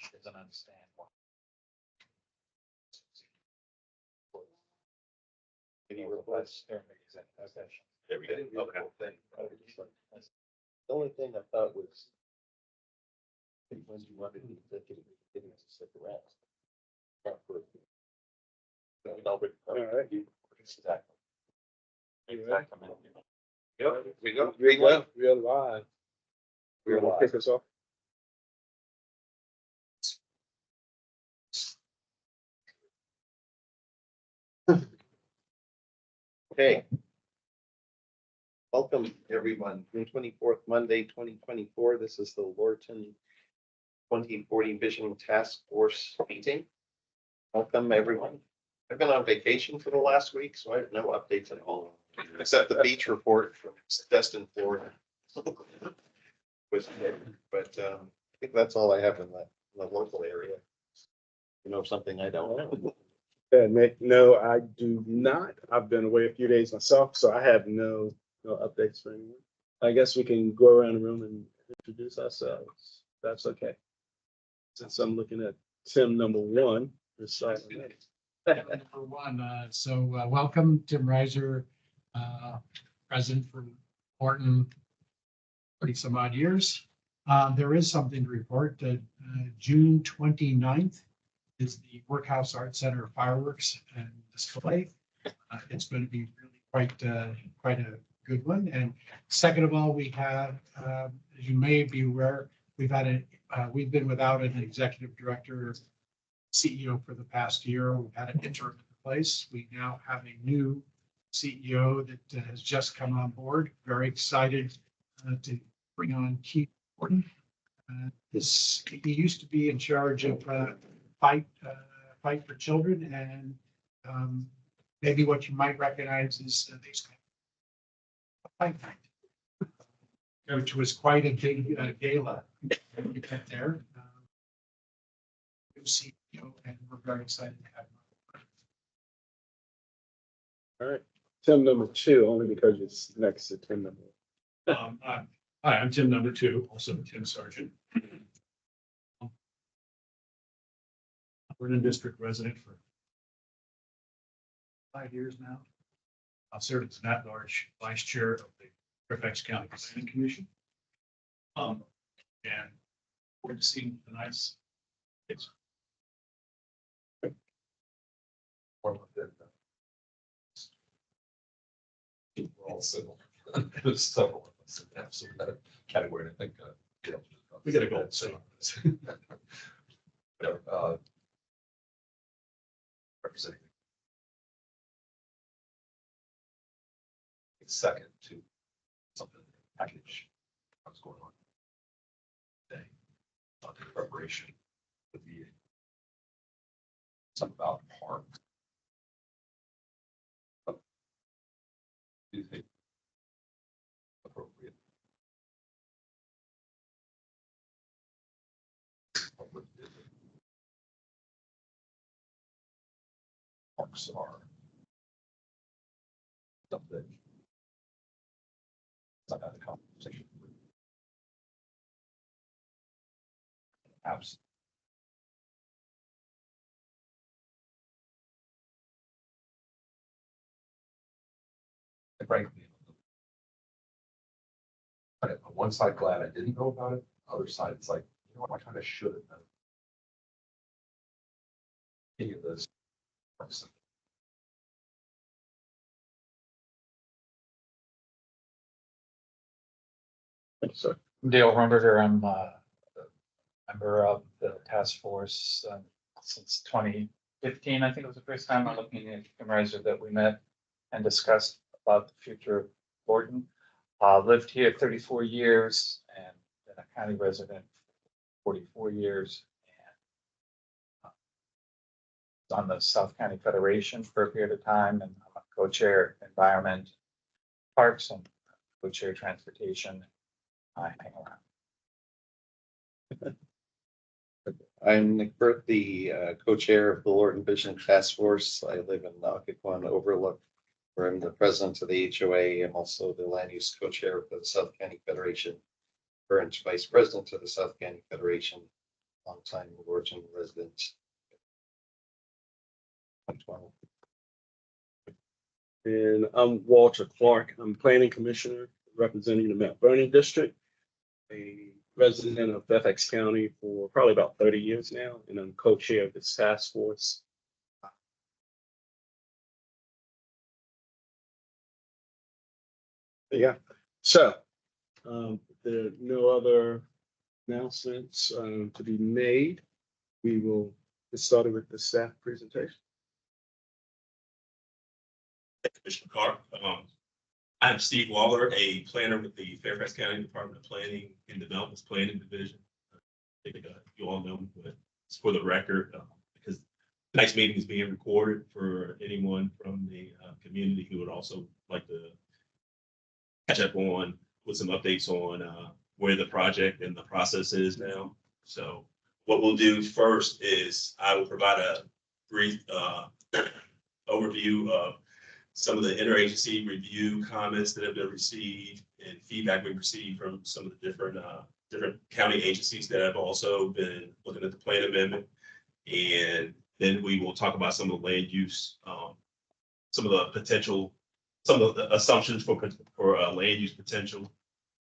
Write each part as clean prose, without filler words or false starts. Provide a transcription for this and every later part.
doesn't understand why. Any requests? There we go. Okay. The only thing I thought was when you wanted the executive committee to stick around. All right. Exactly. Exactly. Yep, we go. We're live. We're Wanna live. kick us off. Okay. Welcome, everyone. June 24th, Monday, 2024. This is the Lorton 2040 Vision Task Force meeting. Welcome, everyone. I've been on vacation for the last week, so I have no updates at all, except the beach report from Destin, Florida. But I think that's all I have in the local area. You know, something I don't know. Yeah, Nick, no, I do not. I've been away a few days myself, so I have no updates for anyone. I guess we can go around the room and introduce ourselves. That's okay. Since I'm looking at Tim number one. Number one, welcome, Tim Reiser, president for Lorton, 30 some odd years. There is something to report that June 29th is the Workhouse Art Center fireworks and display. It's going to be really quite a good one. And second of all, we have, as you may be aware, we've been without an executive director, CEO for the past year. We've had an interim in place. We now have a new CEO that has just come on board. Very excited to bring on Keith Lorton. He used to be in charge of Fight for Children, and maybe what you might recognize is these Fight Night, which was quite a big gala event there. CEO, and we're very excited to have him. All right, Tim number two, only because it's next to Tim number one. Hi, I'm Tim number two, also Tim Sargent. We're in district resident for 5 years now. I've served as an at-large vice chair of the Fairfax County Planning Commission. And we're seeing tonight's. We're all civil. There's several of us in that category. I think We got a gold. So representing second to something package I was going on today. The preparation would be something about parks. Do you think appropriate? Parks are something. I've had a conversation with apps. And frankly, on one side, glad I didn't know about it. Other side, it's like, you know what, I kind of should have known. Any of those. So, Dale Rumberger, I'm a member of the task force since 2015. I think it was the first time on the meeting at Riser that we met and discussed about the future of Lorton. Lived here 34 years and been a county resident for 44 years. And on the South County Federation for a period of time, and I'm a co-chair Environment, Parks, and co-chair Transportation. I hang around. I'm Nick Burt, the co-chair of the Lorton Vision Task Force. I live in Occoquan Overlook, where I'm the president of the HOA. I'm also the land use co-chair of the South County Federation, current vice president of the South County Federation. longtime Lorton resident. 2012. And I'm Walter Clark. I'm Planning Commissioner representing the Mount Vernon District, a resident of Fairfax County for probably about 30 years now, and I'm co-chair of this task force. Yeah, so there are no other announcements to be made. We will get started with the staff presentation. Commissioner Carr. I'm Steve Waller, a planner with the Fairfax County Department of Planning and Development's Planning Division. I think you all know me, but it's for the record, because tonight's meeting is being recorded for anyone from the community who would also like to catch up on with some updates on where the project and the process is now. So what we'll do first is I will provide a brief overview of some of the interagency review comments that have been received and feedback we've received from some of the different county agencies that have also been looking at the plan amendment. And then we will talk about some of the land use, some of the assumptions for land use potential,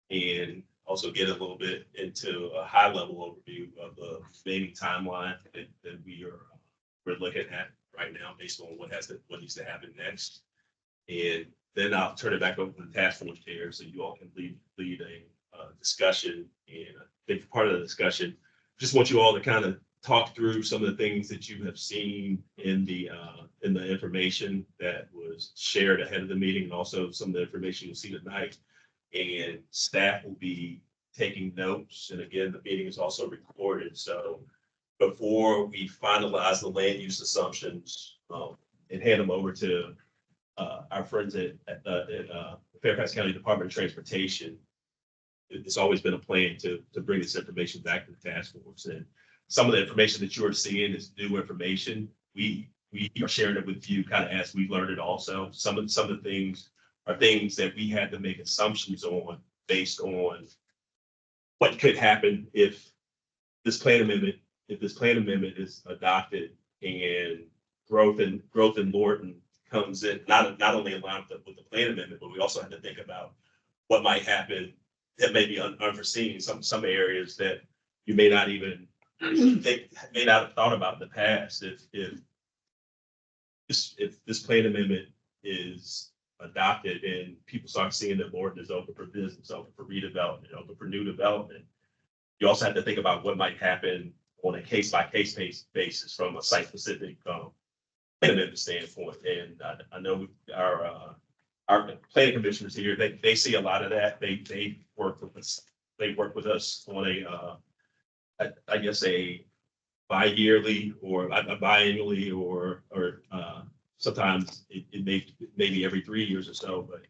and also get a little bit into a high level overview of the remaining timeline that we're looking at right now based on what needs to happen next. And then I'll turn it back over to the task force chair so you all can lead a discussion. And I think part of the discussion, just want you all to kind of talk through some of the things that you have seen in the information that was shared ahead of the meeting, and also some of the information you'll see tonight. And staff will be taking notes. And again, the meeting is also recorded. So before we finalize the land use assumptions and hand them over to our friends at Fairfax County Department of Transportation, it's always been a plan to bring this information back to the task force. And some of the information that you're seeing is new information. We are sharing it with you kind of as we learned it also. Some of the things are things that we had to make assumptions on based on what could happen if this plan amendment is adopted and growth in Lorton comes in, not only in line with the plan amendment, but we also have to think about what might happen that may be unforeseen. Some areas that you may not even may not have thought about in the past. If this plan amendment is adopted and people start seeing that Lorton is open for business, open for redevelopment, open for new development, you also have to think about what might happen on a case-by-case basis from a site-specific plan amendment standpoint. And I know our planning commissioners here, they see a lot of that. They work with us. They work with us on I guess a bi-yearly or biannually or sometimes it may be every 3 years or so, but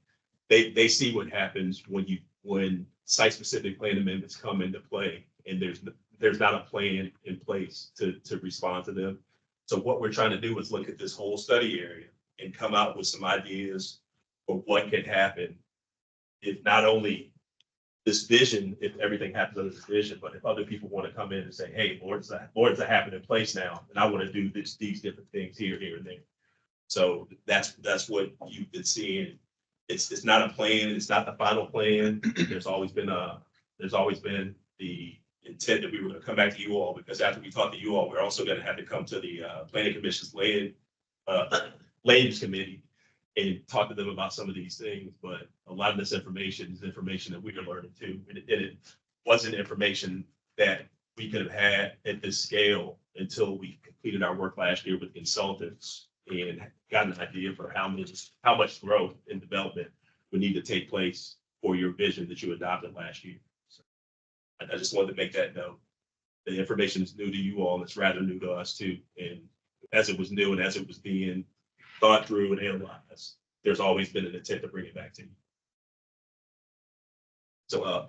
they see what happens when site-specific plan amendments come into play and there's not a plan in place to respond to them. So what we're trying to do is look at this whole study area and come out with some ideas of what could happen if not only this vision, if everything happens under this vision, but if other people want to come in and say, hey, Lord's a happening place now, and I want to do these different things here, and there. So that's what you've been seeing. It's not a plan. It's not the final plan. There's always been the intent that we were going to come back to you all, because after we talk to you all, we're also going to have to come to the Planning Commission's land use committee and talk to them about some of these things. But a lot of this information is information that we are learning too. And it wasn't information that we could have had at this scale until we completed our work last year with consultants and got an idea for how much growth and development would need to take place for your vision that you adopted last year. So I just wanted to make that note. The information is new to you all, and it's rather new to us too. And as it was new and as it was being thought through and analyzed, there's always been an intent to bring it back to you. So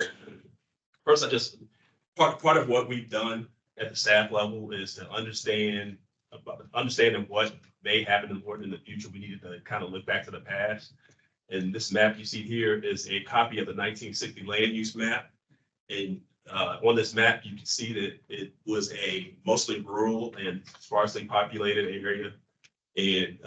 first, part of what we've done at the staff level is to understanding what may happen in the future. We needed to kind of look back to the past. And this map you see here is a copy of the 1960 land use map. And on this map, you can see that it was a mostly rural and sparsely populated area. And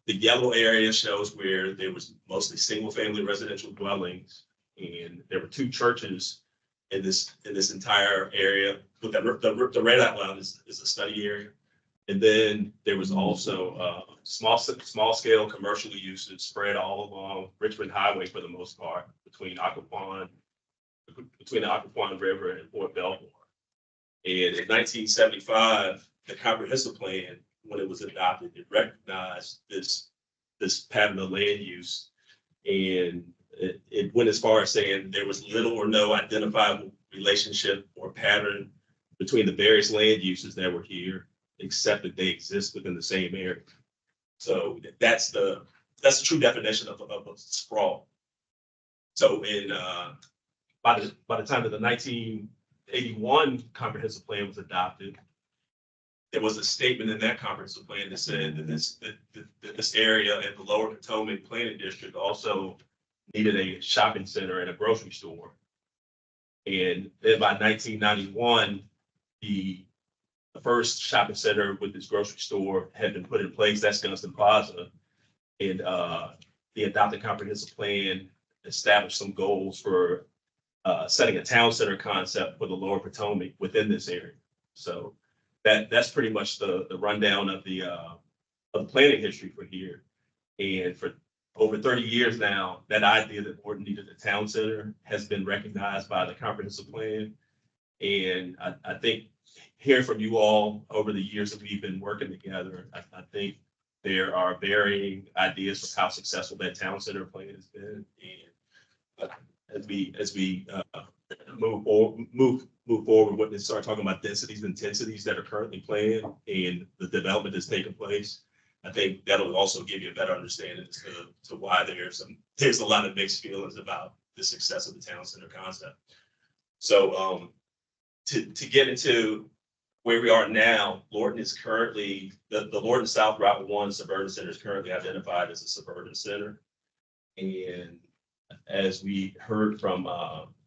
the yellow area shows where there was mostly single-family residential dwellings, and there were 2 churches in this entire area. With the red outline is a study area, and then there was also small scale commercial uses spread all along Richmond Highway for the most part between the Occoquan River and Fort Belvoir. And in 1975, the comprehensive plan, when it was adopted, it recognized this pattern of land use, and it went as far as saying there was little or no identifiable relationship or pattern between the various land uses that were here, except that they exist within the same area. So that's the true definition of a sprawl. So by the time that the 1981 comprehensive plan was adopted, there was a statement in that comprehensive plan that said that this area in the Lower Potomac Planning District also needed a shopping center and a grocery store. And then by 1991, the first shopping center with this grocery store had been put in place. That's Gunston Plaza. And the adopted comprehensive plan established some goals for setting a town center concept for the Lower Potomac within this area. So that's pretty much the rundown of the planning history for here. And for over 30 years now, that idea that Lorton needed a town center has been recognized by the comprehensive plan. And I think hearing from you all over the years that we've been working together, I think there are varying ideas for how successful that town center plan has been. And as we move forward when they start talking about densities and intensities that are currently planned and the development that's taking place, I think that'll also give you a better understanding as to why there's a lot of mixed feelings about the success of the town center concept. So to get into where we are now, Lorton is currently, the Lorton South Route 1 Suburban Center is currently identified as a suburban center. And as we heard from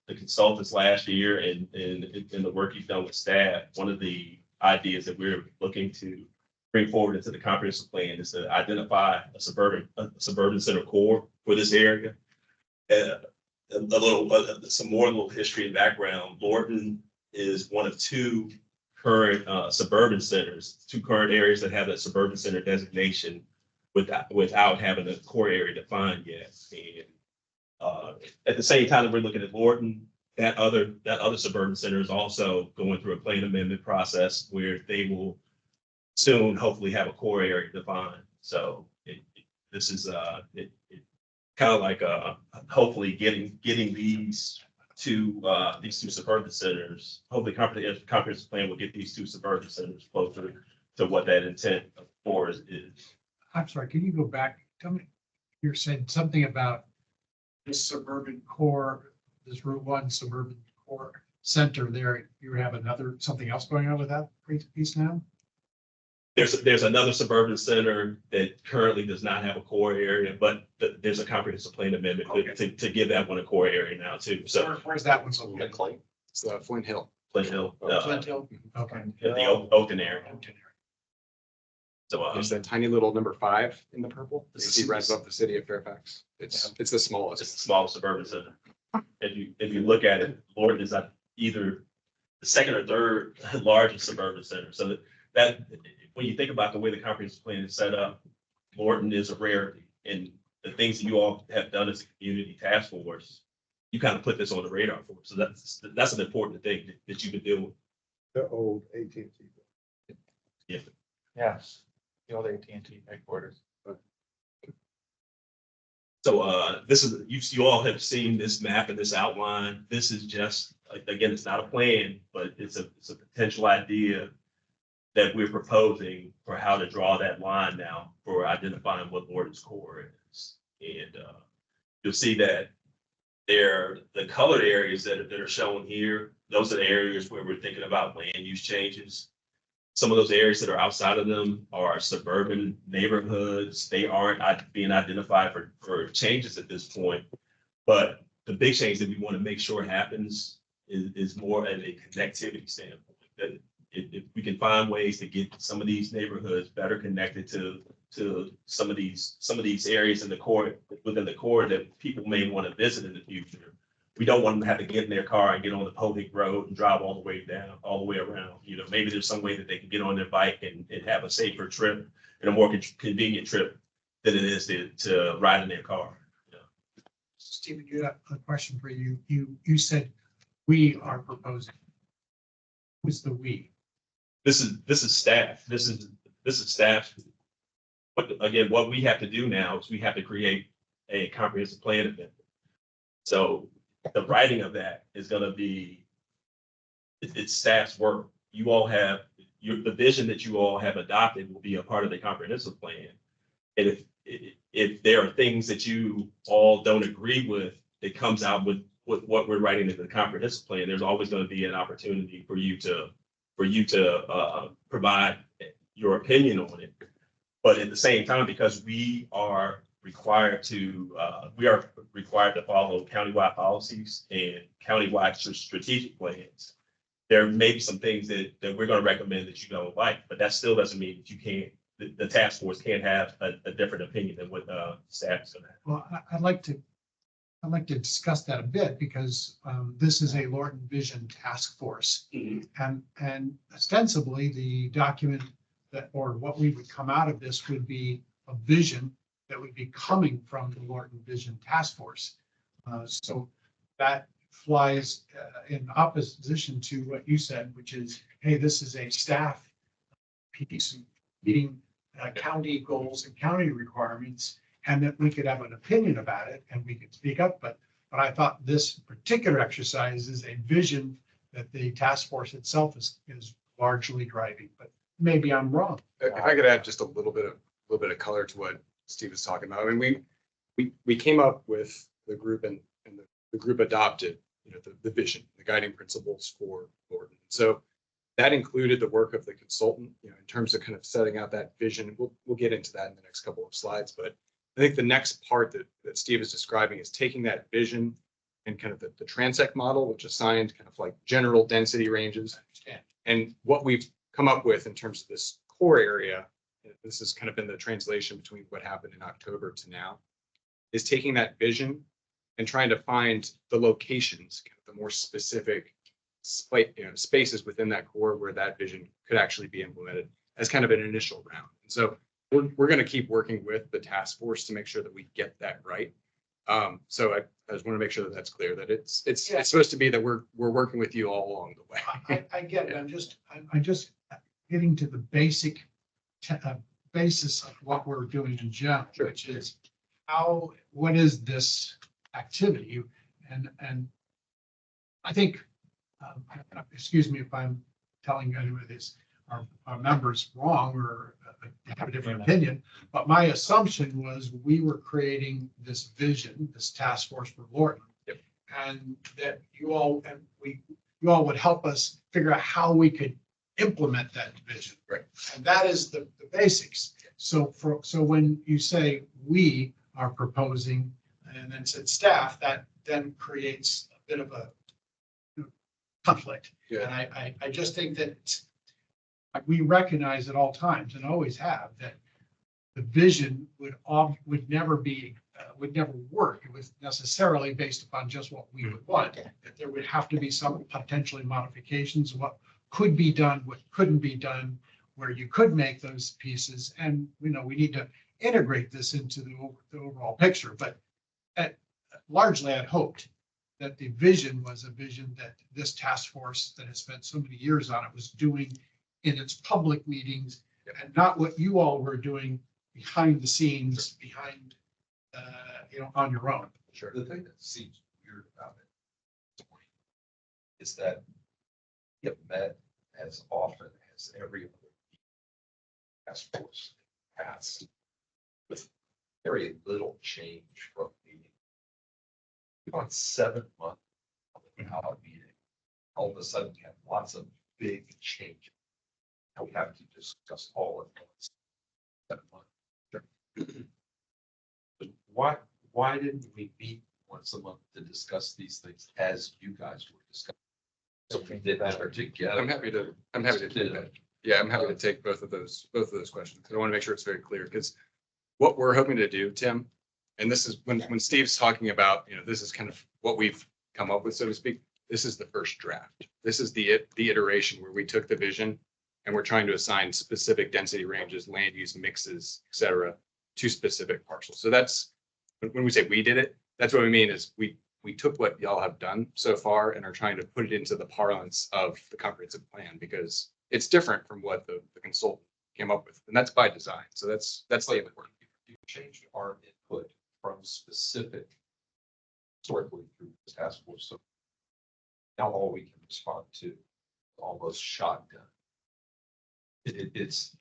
the consultants last year and in the work you've done with staff, one of the ideas that we're looking to bring forward into the comprehensive plan is to identify a suburban center core for this area. Some more little history and background. Lorton is one of 2 current suburban centers, 2 current areas that have that suburban center designation without having a core area defined yet. And at the same time that we're looking at Lorton, that other suburban center is also going through a plan amendment process where they will soon hopefully have a core area defined. So this is kind of like hopefully getting these two suburban centers. Hopefully, comprehensive plan will get these 2 suburban centers closer to what that intent for is. I'm sorry, can you go back? Tell me, you're saying something about this suburban core, this Route 1 suburban core center there. You have something else going on with that piece now? There's another suburban center that currently does not have a core area, but there's a comprehensive plan amendment to give that one a core area now too. So Where's that one located? McLean. It's Flint Hill. Flint Hill, Flint Hill? Okay. the Oakton area. So There's that tiny little number 5 in the purple. You This is- see right above the city of Fairfax. It's the it's smallest. the smallest suburban center. If you look at it, Lorton is either the second or third largest suburban center. So that when you think about the way the comprehensive plan is set up, Lorton is a rarity. And the things that you all have done as a community task force, you kind of put this on the radar for. So that's an important thing that you've been doing. The old AT&T. Yes, the old AT&T headquarters. So this is, you all have seen this map and this outline. This is just, again, it's not a plan, but it's a potential idea that we're proposing for how to draw that line now for identifying what Lorton's core is. And you'll see that the colored areas that are shown here, those are the areas where we're thinking about land use changes. Some of those areas that are outside of them are suburban neighborhoods. They aren't being identified for changes at this point. But the big change that we want to make sure happens is more at a connectivity standpoint. That if we can find ways to get some of these neighborhoods better connected to some of these areas in the core, within the core that people may want to visit in the future. We don't want them to have to get in their car and get on the Pohick Road and drive all the way down, all the way around. You know, maybe there's some way that they can get on their bike and have a safer trip and a more convenient trip than it is to ride in their car. You know? Stephen, you have a question for you. You said we are proposing. Who's the we? This is staff. This is staff. But again, what we have to do now is we have to create a comprehensive plan amendment. So the writing of that is going to be, it's staff's work. You all have the vision that you all have adopted will be a part of the comprehensive plan. And if there are things that you all don't agree with, that comes out with what we're writing in the comprehensive plan, there's always going to be an opportunity for you to provide your opinion on it. But at the same time, because we are required to follow countywide policies and countywide strategic plans, there may be some things that we're going to recommend that you don't like, but that still doesn't mean that you can't, the task force can't have a different opinion than what staff is going to have. Well, I'd like to discuss that a bit because this is a Lorton Vision Task Force. And ostensibly the document that, or what we would come out of this would be a vision that would be coming from the Lorton Vision Task Force. So that flies in opposition to what you said, which is, hey, this is a staff piece meeting county goals and county requirements, and that we could have an opinion about it and we could speak up. But I thought this particular exercise is a vision that the task force itself is largely driving, but maybe I'm wrong. If I could add just a little bit of color to what Steve was talking about. I mean, we came up with the group and the group adopted, you know, the vision, the guiding principles for Lorton. So that included the work of the consultant, you know, in terms of kind of setting out that vision. We'll get into that in the next couple of slides, but I think the next part that Steve is describing is taking that vision and kind of the transect model, which assigned kind of like general density ranges. And what we've come up with in terms of this core area, this has kind of been the translation between what happened in October to now, is taking that vision and trying to find the locations, kind of the more specific spaces within that core where that vision could actually be implemented as kind of an initial round. And so we're going to keep working with the task force to make sure that we get that right. So I just want to make sure that that's clear, that it's supposed to be that we're working with you all along the way. I get it. I'm just getting to the basic basis of what we're doing in general, which is what is this activity? And I think, excuse me if I'm telling anyone this, our members wrong or have a different opinion, but my assumption was we were creating this vision, this task force for Lorton, and that you all would help us figure out how we could implement that vision. Right. And that is the basics. So when you say we are proposing and then said staff, that then creates a bit of a conflict. Yeah. And I just think that we recognize at all times and always have that the vision would never work. It was necessarily based upon just what we would want. That there would have to be some potentially modifications of what could be done, what couldn't be done, where you could make those pieces. And we need to integrate this into the overall picture. But largely, I'd hoped that the vision was a vision that this task force that has spent so many years on it was doing in its public meetings, and not what you all were doing behind the scenes, behind, on your own. Sure. The thing that seems weird about it is that we have met as often as every other task force has, with very little change from meeting. We've on 7 months without a meeting. All of a sudden, we have lots of big changes. And we have to discuss all of those 7 months. Sure. Why didn't we meet once a month to discuss these things as you guys were discussing? So we did that together. I'm happy to do that. Yeah, I'm happy to take both of those questions. I want to make sure it's very clear because what we're hoping to do, Tim, and this is when Steve's talking about, this is kind of what we've come up with, so to speak. This is the first draft. This is the iteration where we took the vision and we're trying to assign specific density ranges, land use mixes, et cetera, to specific parcels. So that's when we say we did it, that's what we mean is we took what y'all have done so far and are trying to put it into the parlance of the comprehensive plan because it's different from what the consultant came up with. And that's by design. So that's the important. You changed our input from specific historically through the task force. So now all we can respond to is almost shotgun. It's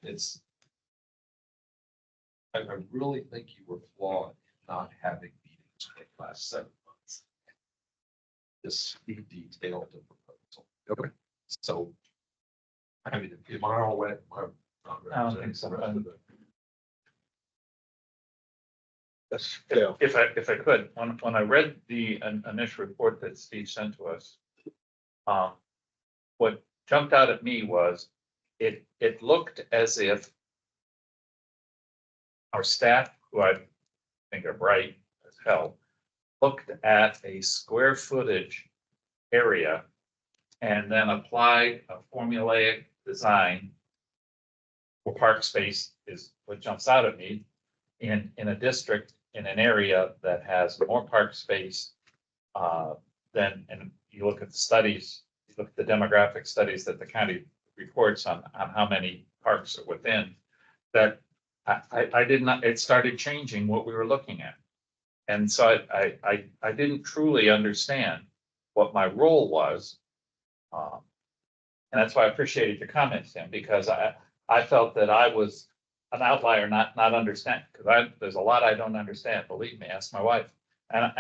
I really think you were flawed in not having meetings for the last 7 months. This detailed the proposal. Okay. So, I mean, am I all wet? I don't think so. That's fair. If I could, when I read the initial report that Steve sent to us, what jumped out at me was it looked as if our staff, who I think are bright as hell, looked at a square footage area and then applied a formulaic design for park space is what jumps out at me in a district in an area that has more park space than, and you look at the studies, you look at the demographic studies that the county reports on how many parks are within, that I did not, it started changing what we were looking at. And so I didn't truly understand what my role was. And that's why I appreciated your comments, Tim, because I felt that I was an outlier, not understand, because there's a lot I don't understand, believe me, ask my wife. And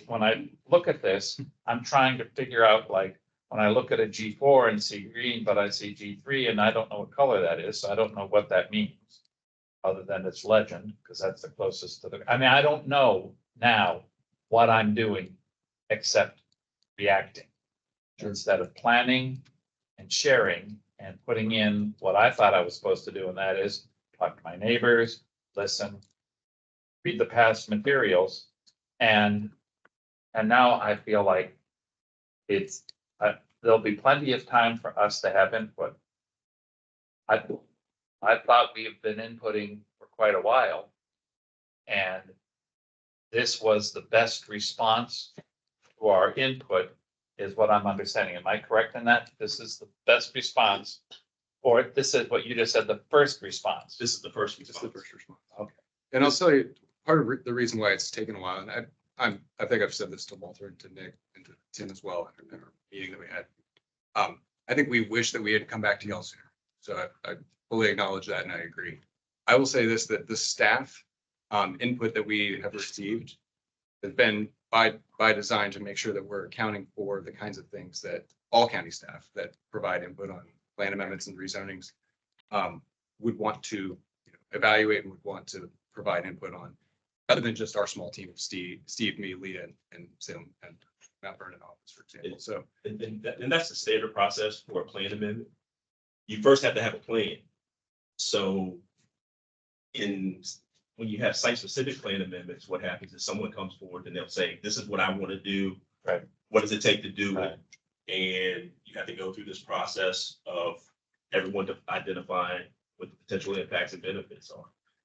when I look at this, I'm trying to figure out, like, when I look at a G4 and see green, but I see G3 and I don't know what color that is, so I don't know what that means. Other than it's legend, because that's the closest to I mean, I don't know now what I'm doing except reacting. Instead of planning and sharing and putting in what I thought I was supposed to do, and that is talk to my neighbors, listen, read the past materials, and now I feel like there'll be plenty of time for us to have input. I thought we have been inputting for quite a while, and this was the best response to our input, is what I'm understanding. Am I correct in that? This is the best response, or this is what you just said, the first response? This is the first Just the response. first response. Okay. And I'll tell you, part of the reason why it's taken a while, and I think I've said this to Walter and to Nick and to Tim as well in our meeting that we had. I think we wish that we had come back to y'all sooner. So I fully acknowledge that and I agree. I will say this, that the staff input that we have received has been by design to make sure that we're accounting for the kinds of things that all county staff that provide input on plan amendments and rezonings would want to evaluate and would want to provide input on, other than just our small team of Steve, me, Leah, and Salem and Mount Vernon office, for example. So And that's the standard process for a plan amendment. You first have to have a plan. So when you have site-specific plan amendments, what happens is someone comes forward and they'll say, this is what I want to do. Right. What does it take to do Right. it? And you have to go through this process of everyone identifying what the potential impacts and benefits are.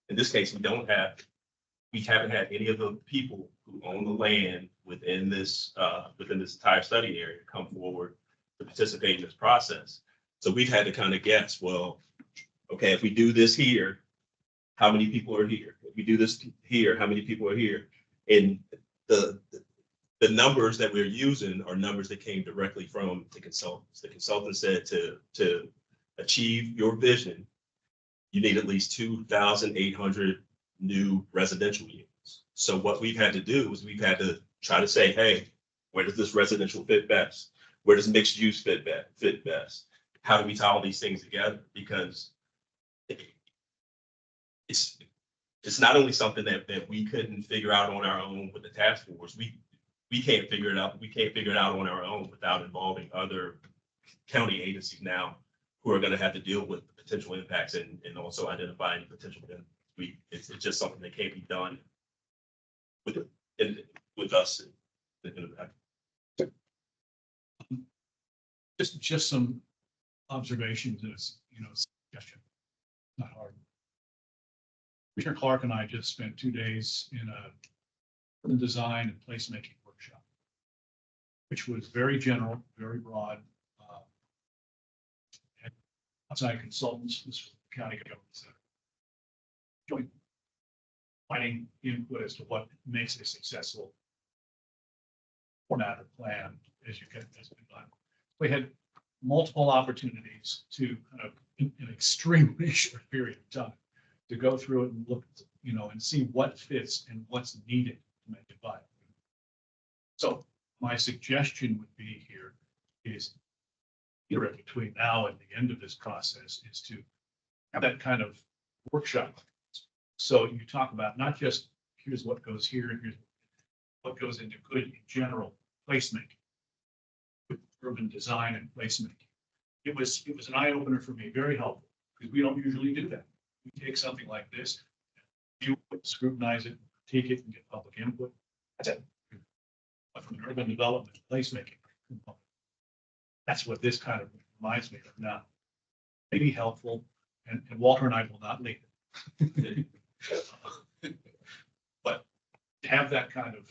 In this case, we haven't had any of the people who own the land within this entire study area come forward to participate in this process. So we've had to kind of guess, well, okay, if we do this here, how many people are here? If we do this here, how many people are here? And the numbers that we're using are numbers that came directly from the consultants. The consultant said to achieve your vision, you need at least 2,800 new residential units. So what we've had to do is we've had to try to say, hey, where does this residential fit best? Where does mixed use fit best? How do we tie all these things together? Because it's not only something that we couldn't figure out on our own with the task force. We can't figure it out. We can't figure it out on our own without involving other county agencies now who are gonna have to deal with the potential impacts and also identifying potential. It's just something that can't be done with us. Just some observations as, suggestion, not hard. Commissioner Clark and I just spent 2 days in a design and placemaking workshop, which was very general, very broad. And outside consultants, this was the county government center. Joint finding input as to what makes a successful format or plan as you get this done. We had multiple opportunities to kind of, in an extremely short period of time, to go through it and look, and see what fits and what's needed to make it viable. So my suggestion would be here is, between now and the end of this process, is to have that kind of workshop. So you talk about not just here's what goes here and here's what goes into good in general placemaking, with urban design and placemaking. It was an eye opener for me, very helpful, because we don't usually do that. We take something like this, you scrutinize it, take it and get public input. That's it. But from an urban development placemaking component, that's what this kind of reminds me of now. Maybe helpful, and Walter and I will not lead it. But to have that kind of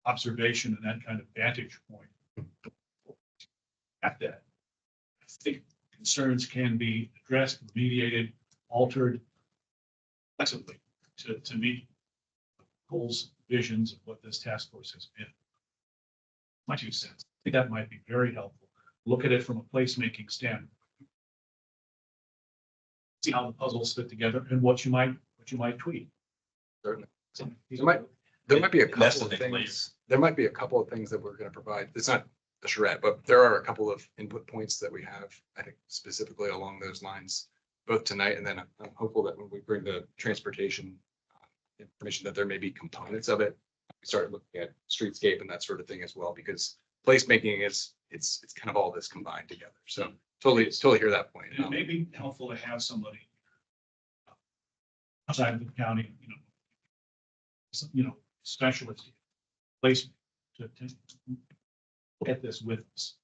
observation and that kind of vantage point at that, I think concerns can be addressed, mediated, altered flexibly to meet goals, visions of what this task force has been. My 2 cents. I think that might be very helpful. Look at it from a placemaking standpoint. See how the puzzles fit together and what you might tweak. Certainly. So, There might be a That's couple the of thing, things. There might be a couple of things that we're going to provide. It's not a charrette, but there are a couple of input points that we have, I think, specifically along those lines, both tonight and then I'm hopeful that when we bring the transportation information, that there may be components of it. We start looking at streetscape and that sort of thing as well, because placemaking it's kind of all this combined together. So totally hear that point. It may be helpful to have somebody outside of the county, specialist placement to look at this with us.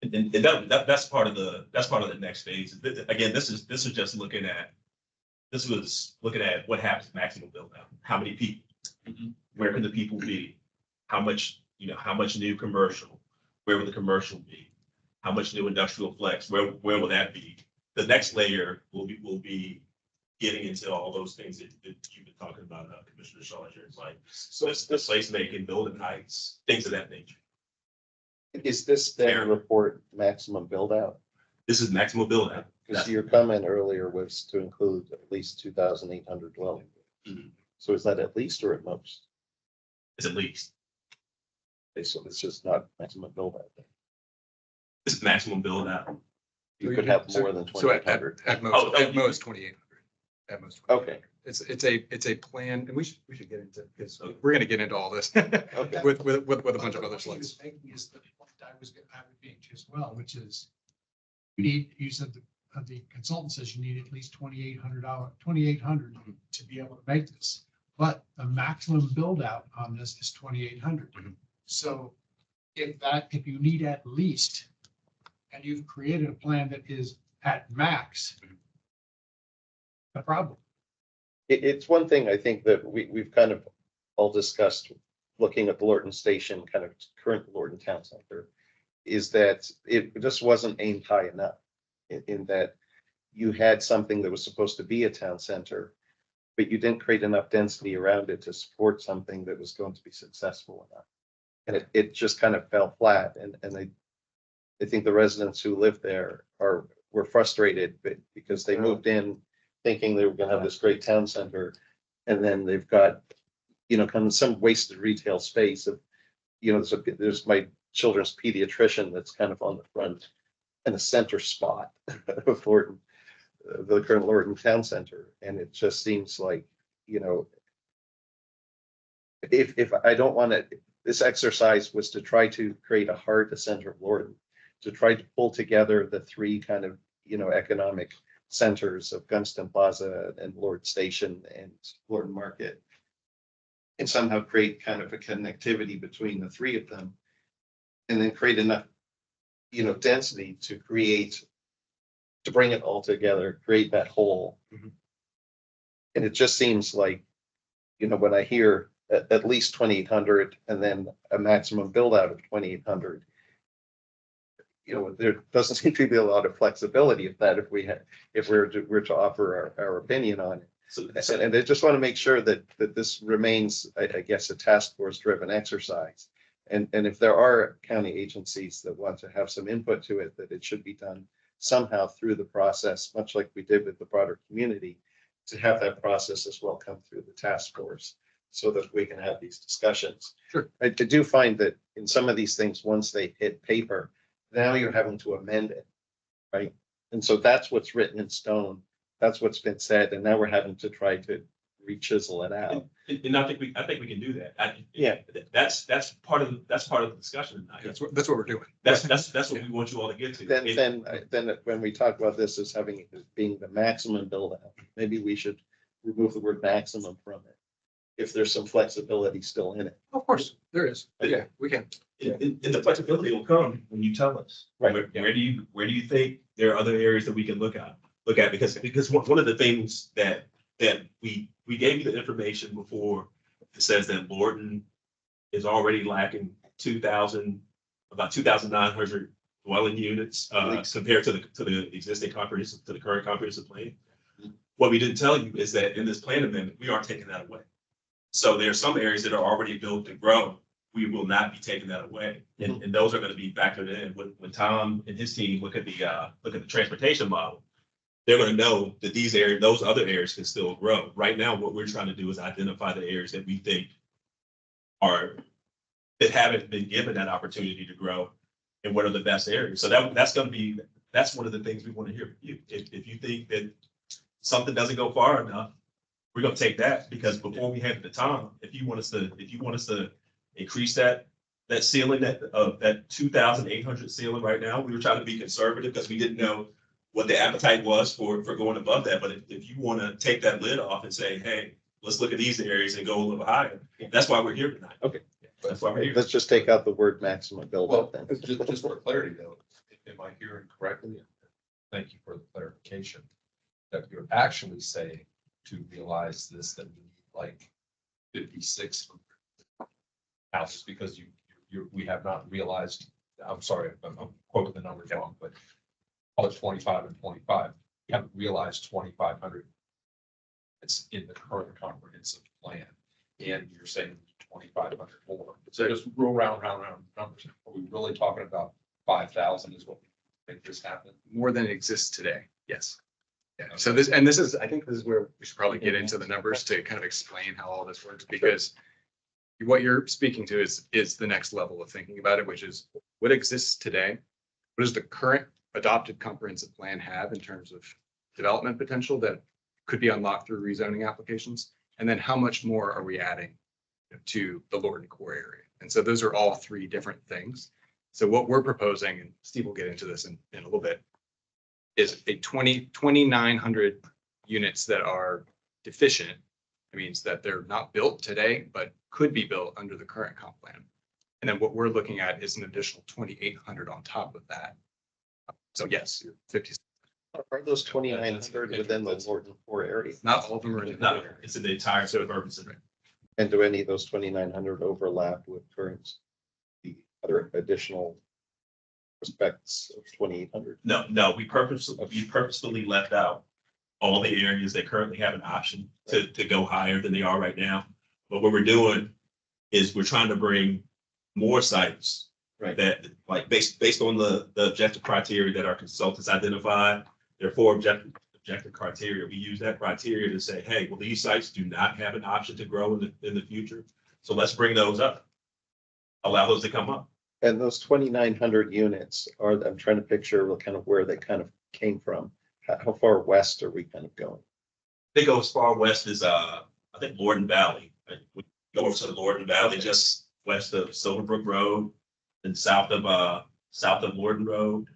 And that's part of the next phase. Again, this was just looking at what happens maximum build out. How many people? Where can the people be? How much new commercial? Where will the commercial be? How much new industrial flex? Where will that be? The next layer will be getting into all those things that you've been talking about, Commissioner Schallinger, like the placemaking, building heights, things of that nature. Is this then report maximum build out? This is maximum build out. Because your comment earlier was to include at least 2,800 dwelling. Mhm. So is that at least or at most? It's at least. Okay, so it's just not maximum build out. This is maximum build out. You could have more than So at 2,800. most 2,800. At most. 2,800. Okay. It's a plan, and we should get into, because we're going to get into all this Okay. with a bunch of other What he was slides. making is the point I would make as well, which is you said the consultant says you need at least 2,800 to be able to make this. But the maximum build out on this is 2,800. Mhm. So if you need at least, and you've created a plan that is at max, a problem. It's one thing I think that we've kind of all discussed, looking at the Lorton Station, kind of current Lorton Town Center, is that it just wasn't aimed high enough in that you had something that was supposed to be a town center, but you didn't create enough density around it to support something that was going to be successful enough. And it just kind of fell flat. And I think the residents who live there were frustrated because they moved in thinking they were going to have this great town center. And then they've got, kind of some wasted retail space of, there's my children's pediatrician that's kind of on the front and the center spot of Lorton, the current Lorton Town Center. And it just seems like, if I don't want to, this exercise was to try to create a heart, a center of Lorton, to try to pull together the three kind of, economic centers of Gunston Plaza and Lord Station and Lorton Market. And somehow create kind of a connectivity between the three of them. And then create enough, density to bring it all together, create that whole. Mhm. And it just seems like, when I hear at least 2,800 and then a maximum build out of 2,800. There doesn't seem to be a lot of flexibility of that if we're to offer our opinion on it. And I just want to make sure that this remains, I guess, a task force driven exercise. And if there are county agencies that want to have some input to it, that it should be done somehow through the process, much like we did with the broader community, to have that process as well come through the task force so that we can have these discussions. Sure. I do find that in some of these things, once they hit paper, now you're having to amend it, right? And so that's what's written in stone. That's what's been said. And now we're having to try to re-chisel it out. And I think we can do that. Yeah. That's part of the discussion tonight. That's what we're doing. That's what we want you all to get to. Then when we talk about this as being the maximum build out, maybe we should remove the word maximum from it. If there's some flexibility still in it. Of course, there is. Yeah, we can. And the flexibility will come when you tell us. Right. Where do you think there are other areas that we can look at? Because one of the things that we gave you the information before, it says that Lorton is already lacking about 2,900 dwelling units compared to the existing to the current comprehensive plan. What we didn't tell you is that in this plan amendment, we are taking that away. So there are some areas that are already built to grow. We will not be taking that away. And those are going to be factored in when Tom and his team look at the transportation model. They're going to know that those other areas can still grow. Right now, what we're trying to do is identify the areas that we think that haven't been given that opportunity to grow and what are the best areas. So that's one of the things we want to hear from you. If you think that something doesn't go far enough, we're going to take that, because before we hand it to Tom, if you want us to increase that ceiling, that 2,800 ceiling right now, we were trying to be conservative because we didn't know what the appetite was for going above that. But if you want to take that lid off and say, hey, let's look at these areas and go a little higher, that's why we're here tonight. Okay. That's why we're here. Let's just take out the word maximum build Well, out then. just for clarity though, am I hearing correctly? Thank you for the clarification. That you're actually saying to realize this, that we need like 56 houses because we have not realized, I'm sorry, I'm quoting the numbers wrong, but call it 25 and 25. We haven't realized 2,500. It's in the current comprehensive plan. And you're saying 2,500 more. So just roll round numbers. Are we really talking about 5,000 is what we think this happened? More than exists today. Yes. Yeah. So I think this is where we should probably get into the numbers to kind of explain how all this works, because what you're speaking to is the next level of thinking about it, which is what exists today. What does the current adopted comprehensive plan have in terms of development potential that could be unlocked through rezoning applications? And then how much more are we adding to the Lorton Core area? And so those are all three different things. So what we're proposing, and Steve will get into this in a little bit, is a 2,900 units that are deficient. It means that they're not built today, but could be built under the current comp plan. And then what we're looking at is an additional 2,800 on top of that. So yes, 50. Are those 2,900 within the Lorton Core area? Not all of them are in the No, area. it's in the entire suburban center. And do any of those 2,900 overlap with the other additional aspects of 2,800? No, we purposefully left out all the areas that currently have an option to go higher than they are right now. But what we're doing is we're trying to bring more sites. Right. That, like, based on the objective criteria that our consultants identified, there are 4 objective criteria. We use that criteria to say, hey, well, these sites do not have an option to grow in the future. So let's bring those up. Allow those to come up. And those 2,900 units I'm trying to picture kind of where they kind of came from. How far west are we kind of going? They go as far west as, I think, Lorton Valley. Right? We go over to the Lorton Valley just west of Silverbrook Road and south of Lorton Road.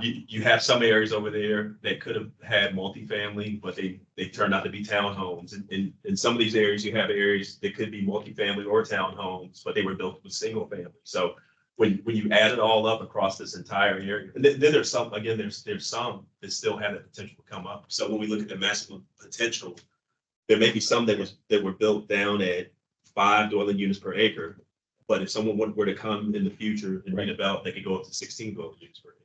You have some areas over there that could have had multifamily, but they turned out to be townhomes. And in some of these areas, you have areas that could be multifamily or townhomes, but they were built with single family. So when you add it all up across this entire area, and then there's some, again, there's some that still have the potential to come up. So when we look at the maximum potential, there may be some that were built down at 5 dwelling units per acre. But if someone were to come in the future and redevelop, they could go up to 16 dwelling units per acre.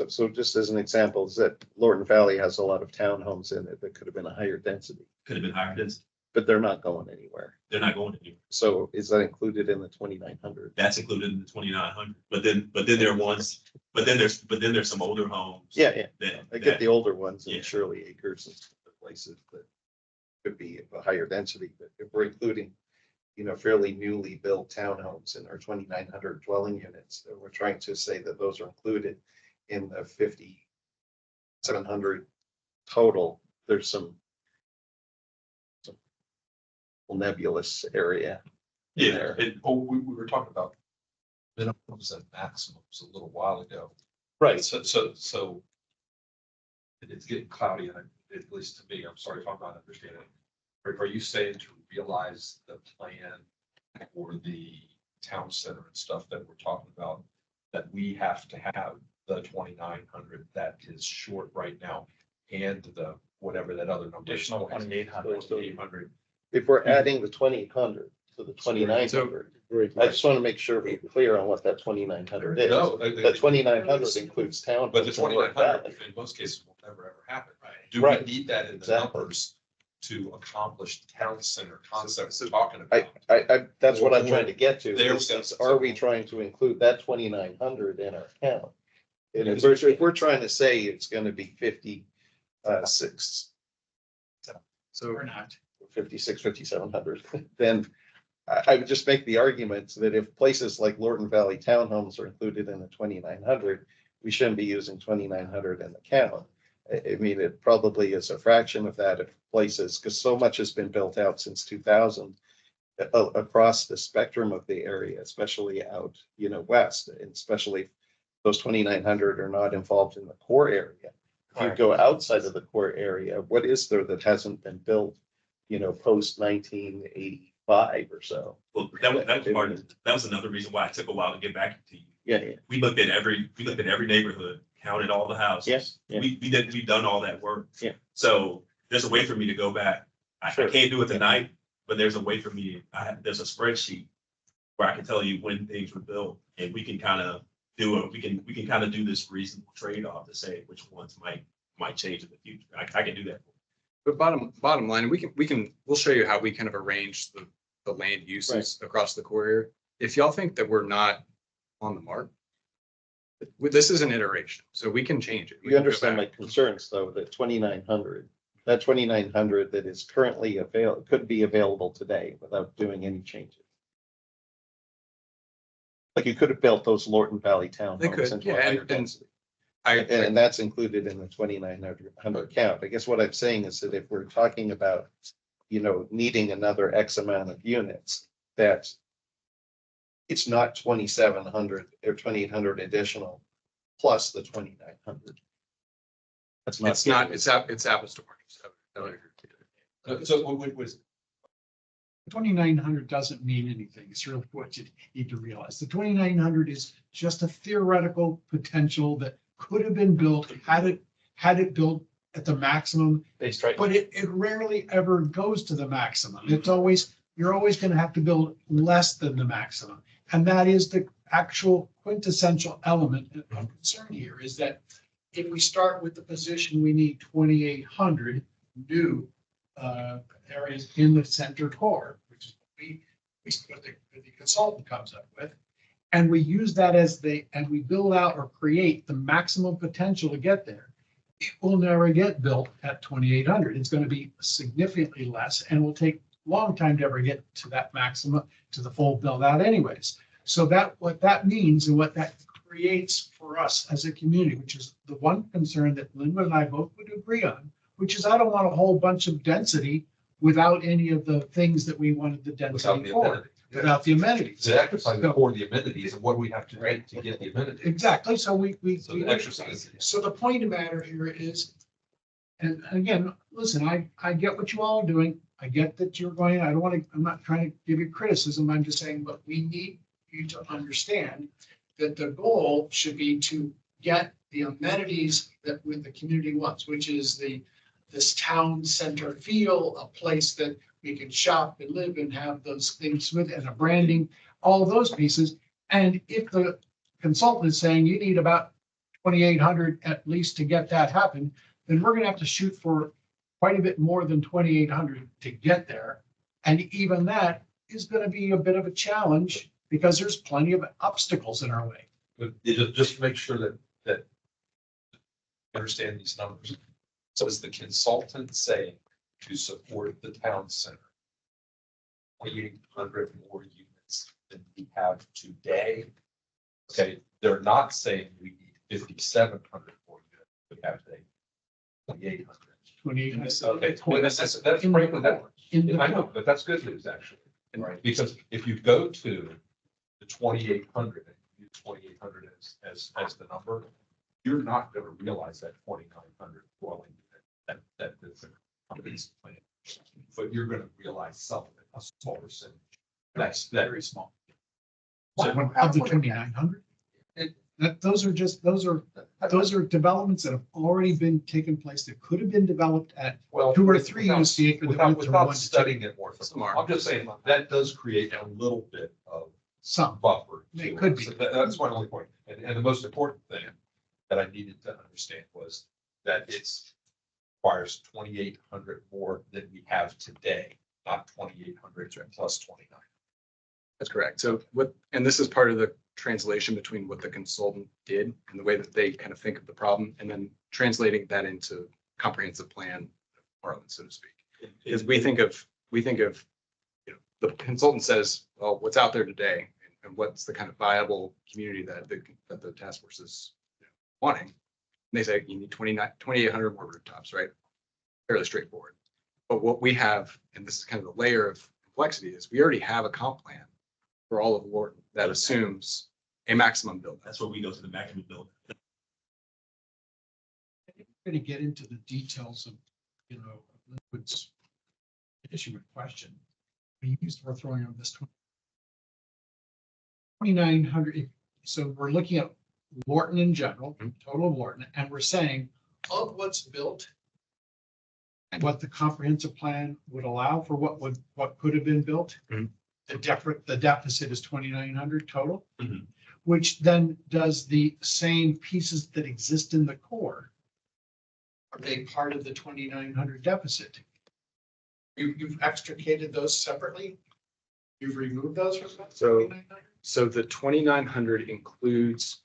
So just as an example, is that Lorton Valley has a lot of townhomes in it that could have been a higher density, Could have been higher density. but they're not going anywhere. They're not going anywhere. So is that included in the 2,900? That's included in the 2,900. But then there are ones, but then there's some older homes. Yeah. That, I get the older ones Yeah. in Shirley Acres and other places that could be a higher density, but if we're including, fairly newly built townhomes in our 2,900 dwelling units, we're trying to say that those are included in the 5,700 total. There's some nebulous area. in Yeah, there. We were talking about minimums and maximums a little while ago. Right. So it's getting cloudy, and at least to me, I'm sorry if I'm not understanding. Are you saying to realize the plan for the town center and stuff that we're talking about, that we have to have the 2,900 that is short right now, and the whatever that other number is? Additional 2,800. 2,800. If we're adding the 2,800 to the 2,900, I just want to make sure we're clear on what that 2,900 is. No, The 2,900 includes town. But the 2,900 in most cases will never ever happen. Do we Right. need that in the Exactly. numbers to accomplish the town center concept we're talking I, about? that's what I'm trying to get to. There is we go. Are we trying to include that 2,900 in our count? And if we're trying to say it's going to be 56, So Or not. 5,700, then I would just make the argument that if places like Lorton Valley Townhomes are included in the 2,900, we shouldn't be using 2,900 in the count. I mean, it probably is a fraction of that if places, because so much has been built out since 2000 across the spectrum of the area, especially out, west, and especially those 2,900 are not involved in the core area. If you go outside of the core area, what is there that hasn't been built, post 1985 or so? Well, that was another reason why it took a while to get back to you. Yeah. We looked at every neighborhood, counted all the houses. Yes. Yeah. We've done all that work. Yeah. So there's a way for me to go back. I Sure. can't do it tonight, but there's a way for me. There's a spreadsheet where I can tell you when things were built, and we can kind of we can kind of do this reasonable trade-off to say which ones might change in the future. I can do that. But bottom line, we'll show you how we kind of arrange the land uses across the core area. If y'all think that we're not on the mark, this is an iteration, so we can change it. We You can go understand my back. concerns, though, that 2,900, that 2,900 that is currently could be available today without doing any changes. Like you could have built those Lorton Valley They townhomes could, into yeah, a higher and density. I, And that's included in the 2,900 count. I guess what I'm saying is that if we're talking about, needing another X amount of units, that it's not 2,700 or 2,800 additional plus the 2,900. That's not. it's not, it's apples to oranges. I would agree. So what was, 2,900 doesn't mean anything. It's really what you need to realize. The 2,900 is just a theoretical potential that could have been built had it built at the maximum, Based right. but it rarely ever goes to the maximum. You're always going to have to build less than the maximum. And that is the actual quintessential element of concern here, is that if we start with the position, we need 2,800 new areas in the center core, which is what the consultant comes up with. And we use that and we build out or create the maximum potential to get there. It will never get built at 2,800. It's going to be significantly less and will take a long time to ever get to that maximum, to the full build out anyways. So what that means and what that creates for us as a community, which is the one concern that Linwood and I both would agree on, which is I don't want a whole bunch of density without any of the things that we wanted the without density the for. amenity? without the amenities. The exercise for the amenities and what do we have to do to get the amenities? Exactly, so we. So the exercise. So the point of matter here is, and again, listen, I get what you all are doing. I get that you're going, I don't want to, I'm not trying to give you criticism. I'm just saying, but we need you to understand that the goal should be to get the amenities that the community wants, which is this town center feel, a place that we can shop and live and have those things with, and a branding, all of those pieces. And if the consultant is saying you need about 2,800 at least to get that happen, then we're gonna have to shoot for quite a bit more than 2,800 to get there. And even that is gonna be a bit of a challenge because there's plenty of obstacles in our way. But just to make sure that understand these numbers. So is the consultant saying to support the town center 2,800 more units than we have today? Okay, they're not saying we need 5,700 more units than we have today. 2,800. 2,800. Okay, well, that's frankly that. I know, but that's good news actually, right? Because if you go to the 2,800 and use 2,800 as the number, you're not going to realize that 2,900 dwelling unit that the company's plan. But you're going to realize something, a small percentage. That's very small. So of the 2,900? Those are developments that have already been taken place that could have been developed at Well, 2 or 3 units the acre. without studying it more. I'm just saying that does create a little bit of Some. buffer. It to could it. be. So that's my only point. And the most important thing that I needed to understand was that it's requires 2,800 more than we have today, not 2,800 plus 29. That's correct. So and this is part of the translation between what the consultant did and the way that they kind of think of the problem, and then translating that into comprehensive plan parlance, so to speak. Because we think of, the consultant says, well, what's out there today and what's the kind of viable community that the task force is wanting. And they say you need 2,800 more rooftops, right? Fairly straightforward. But what we have, and this is kind of the layer of complexity, is we already have a comp plan for all of Lorton that assumes a maximum build. That's where we go to the maximum build. We're going to get into the details of, Liquid's issue of question. We're throwing on this 2,900. So we're looking at Lorton in general, total of Lorton, and we're saying of what's built and what the comprehensive plan would allow for what could have been built. Mhm. The deficit is 2,900 total, Mhm. which then does the same pieces that exist in the core. Are they part of the 2,900 deficit? You've extricated those separately? You've removed those from that So- 2,900? So the 2,900 includes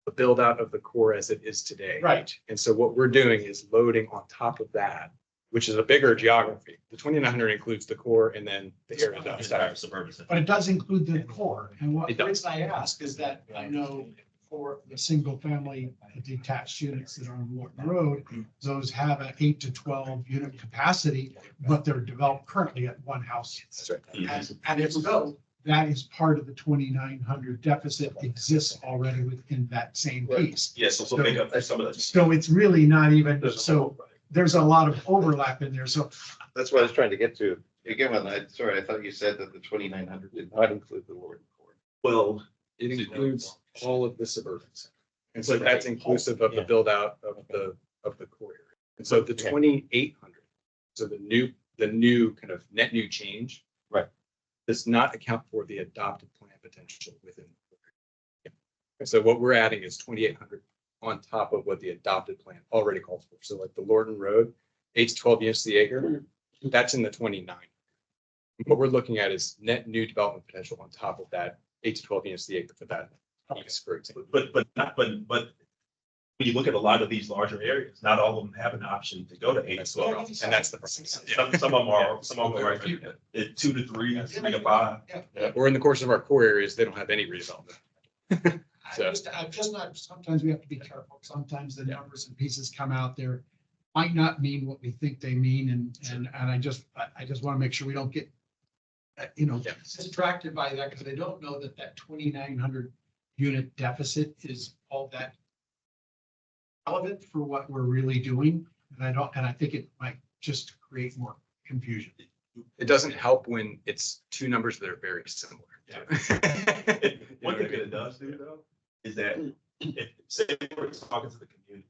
the build out of the core as it is today. Right. And so what we're doing is loading on top of that, which is a bigger geography. The 2,900 includes the core and then the area Entire outside. suburban. But it does include the core. And what It the does. reason I ask is that I know for the single family detached units that are on Lorton Road, those have an 8 to 12 unit capacity, but they're developed currently at one house. That's right. And if so, that is part of the 2,900 deficit exists already within that same piece. Yes, so make up for some of the. So it's really not even, so there's a lot of overlap in there. So That's what I was trying to get to. Again, I thought you said that the 2,900 did not include the Lorton Core. Well, It includes all of the suburban center. And so that's inclusive of the build out of the core area. And so the 2,800, so the new kind of net new change. Right. Does not account for the adopted plan potential within. And so what we're adding is 2,800 on top of what the adopted plan already calls for. So like the Lorton Road, 8 to 12 units to the acre, that's in the 29. What we're looking at is net new development potential on top of that 8 to 12 units to the acre for that piece, for example. but when you look at a lot of these larger areas, not all of them have an option to go to 8 to 12. And that's the problem. Some of them are at 2 to 3, 3 to 5. Or in the course of our core areas, they don't have any redevelopment. I'm just not, sometimes we have to be careful. Sometimes the numbers and pieces come out there might not mean what we think they mean. And I just want to make sure we don't get distracted by that because I don't know that that 2,900 unit deficit is all that relevant for what we're really doing. And I think it might just create more confusion. It doesn't help when it's two numbers that are very similar. One thing that it does do though, is that if, say, we're talking to the community,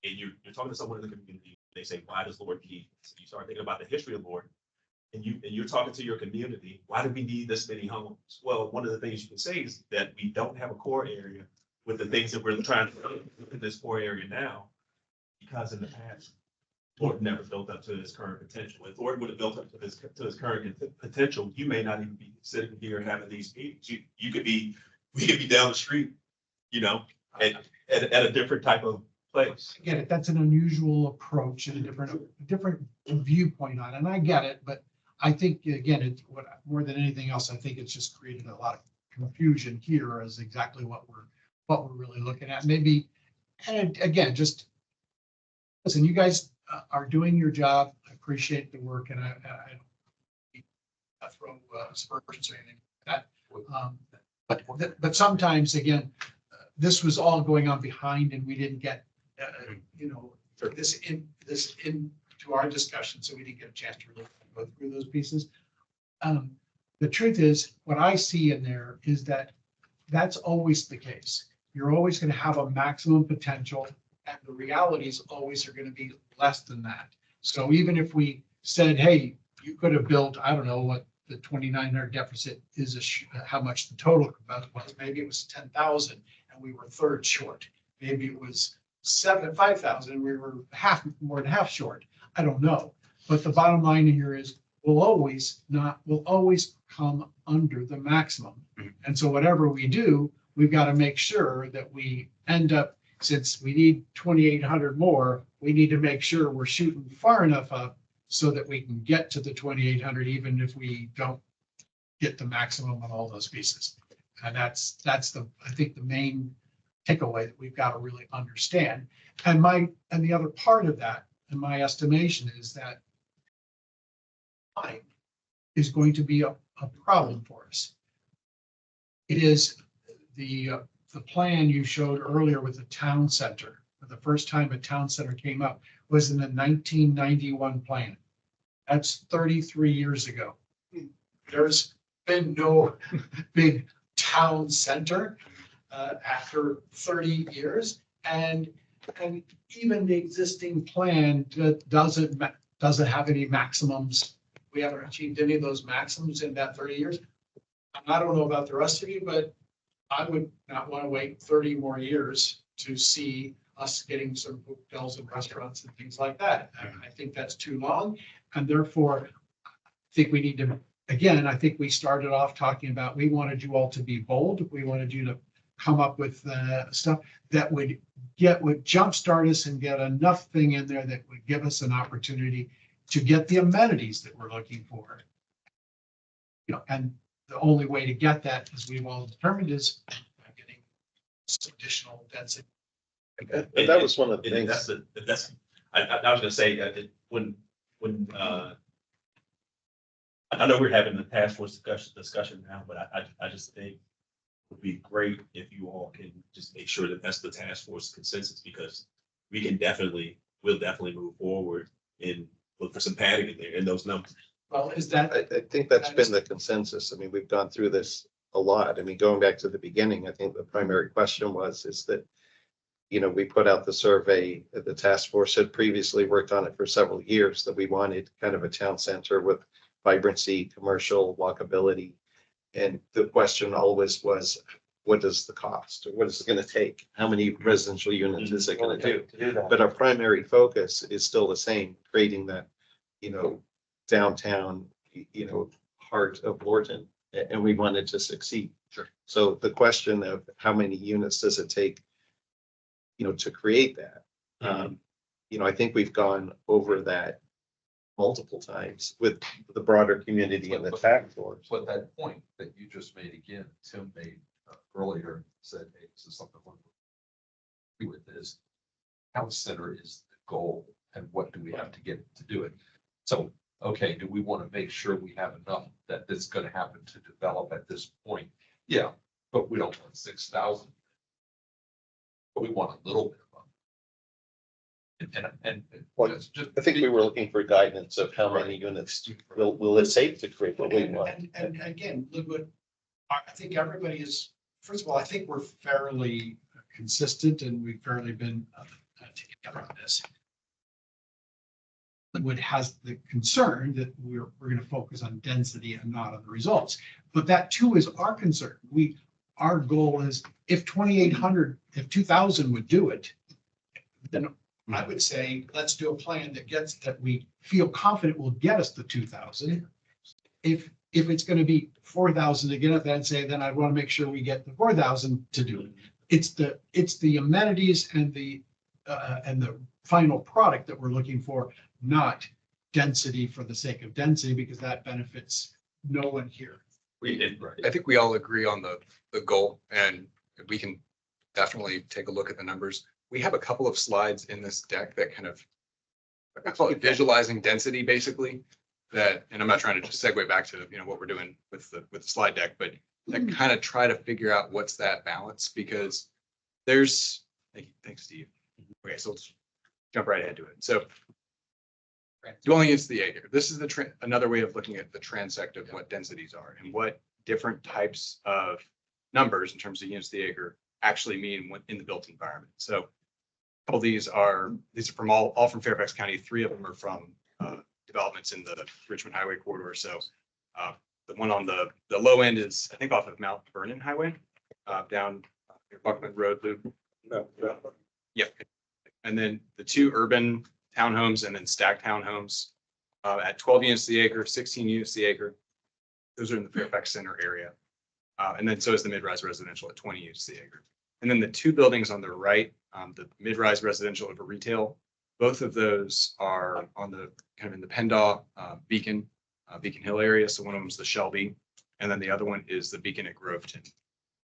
and you're talking to someone in the community, they say, why does Lord need this? You start thinking about the history of Lord, and you're talking to your community, why do we need this many homes? Well, one of the things you can say is that we don't have a core area with the things that we're trying to do in this core area now, because in the past, Thornton never built up to his current potential. If Thornton would have built up to his current potential, you may not even be sitting here having these meetings. We could be down the street, at a different type of place. I get it. That's an unusual approach and a different viewpoint on it. And I get it, but I think, again, it's what more than anything else, I think it's just created a lot of confusion here as exactly what we're really looking at. Maybe, and again, just listen, you guys are doing your job. I appreciate the work, and I don't throw spurs or anything like that. But sometimes, again, this was all going on behind, and we didn't get this into our discussion, so we didn't get a chance to really go through those pieces. The truth is, what I see in there is that that's always the case. You're always going to have a maximum potential, and the realities always are going to be less than that. So even if we said, hey, you could have built, I don't know what the 2,900 deficit is, how much the total was, maybe it was 10,000 and we were third short. Maybe it was 5,000 and we were more than half short. I don't know. But the bottom line here is we'll always come under the maximum. And so whatever we do, we've got to make sure that we end up, since we need 2,800 more, we need to make sure we're shooting far enough up so that we can get to the 2,800, even if we don't get the maximum on all those pieces. And that's I think the main takeaway that we've got to really understand. And the other part of that, in my estimation, is that time is going to be a problem for us. It is the plan you showed earlier with the town center. The first time a town center came up was in the 1991 plan. That's 33 years ago. There's been no big town center after 30 years. And even the existing plan doesn't have any maximums. We haven't achieved any of those maximums in that 30 years. I don't know about the rest of you, but I would not want to wait 30 more years to see us getting some hotels and restaurants and things like that. I think that's too long. And therefore, I think we need to, again, I think we started off talking about, we wanted you all to be bold. We wanted you to come up with stuff that would jumpstart us and get enough thing in there that would give us an opportunity to get the amenities that we're looking for. And the only way to get that, as we've all determined, is getting some additional density. That was one of the things. I was gonna say, when I know we're having the task force discussion now, but I just think it would be great if you all can just make sure that that's the task force consensus, because we'll definitely move forward and look for some padding in there in those numbers. Well, is that? I think that's been the consensus. I mean, we've gone through this a lot. I mean, going back to the beginning, I think the primary question is that, we put out the survey, the task force had previously worked on it for several years, that we wanted kind of a town center with vibrancy, commercial, walkability. And the question always was, what is the cost, or what is it going to take? How many residential units is it going to do? But our primary focus is still the same, creating that, downtown, heart of Lorton, and we wanted to succeed. Sure. So the question of how many units does it take, to create that? I think we've gone over that multiple times with the broader community and the task force. But that point that you just made again, Tim made earlier, said, hey, this is something we're do with this. Town center is the goal, and what do we have to get to do it? So okay, do we want to make sure we have enough that this is going to happen to develop at this point? Yeah, but we don't want 6,000. But we want a little bit of them. And Well, just, I think we were looking for guidance of how many units will it take to create what we want. And again, look what, I think everybody is, first of all, I think we're fairly consistent and we've fairly been together on this. Linwood has the concern that we're going to focus on density and not on the results. But that too is our concern. Our goal is if 2,800, if 2,000 would do it, then I would say, let's do a plan that we feel confident will get us the 2,000. If it's going to be 4,000 to get it, then I want to make sure we get the 4,000 to do it. It's the amenities and the final product that we're looking for, not density for the sake of density, because that benefits no one here. I think we all agree on the goal, and we can definitely take a look at the numbers. We have a couple of slides in this deck that kind of, I call it visualizing density, basically. That, and I'm not trying to just segue back to, you know, what we're doing with the slide deck, but that kind of try to figure out what's that balance, because there's, thanks, Steve. Okay, so let's jump right ahead to it. So dwelling units to the acre. This is another way of looking at the transect of what densities are and what different types of numbers in terms of units to the acre actually mean in the built environment. So a couple of these are from all from Fairfax County. 3 of them are from developments in the Richmond Highway corridor. So the one on the low end is, I think, off of Mount Vernon Highway, down near Buckland Road Loop. No. Yeah. And then the 2 urban townhomes and then stacked townhomes at 12 units to the acre, 16 units to the acre. Those are in the Fairfax Center area. And then so is the mid-rise residential at 20 units to the acre. And then the 2 buildings on the right, the mid-rise residential over retail, both of those are on the kind of in the Pendaw Beacon Hill area. So one of them is the Shelby, and then the other one is the Beacon at Groveton.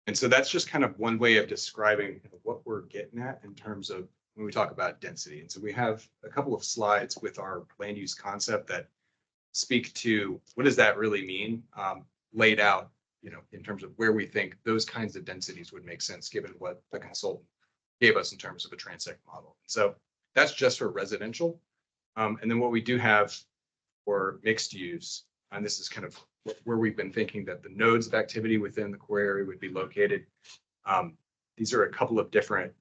And so that's just kind of one way of describing what we're getting at in terms of when we talk about density. And so we have a couple of slides with our land use concept that speak to what does that really mean, laid out, you know, in terms of where we think those kinds of densities would make sense given what the consultant gave us in terms of a transect model. So that's just for residential. And then what we do have for mixed use, and this is kind of where we've been thinking that the nodes of activity within the core area would be located. These are a couple of different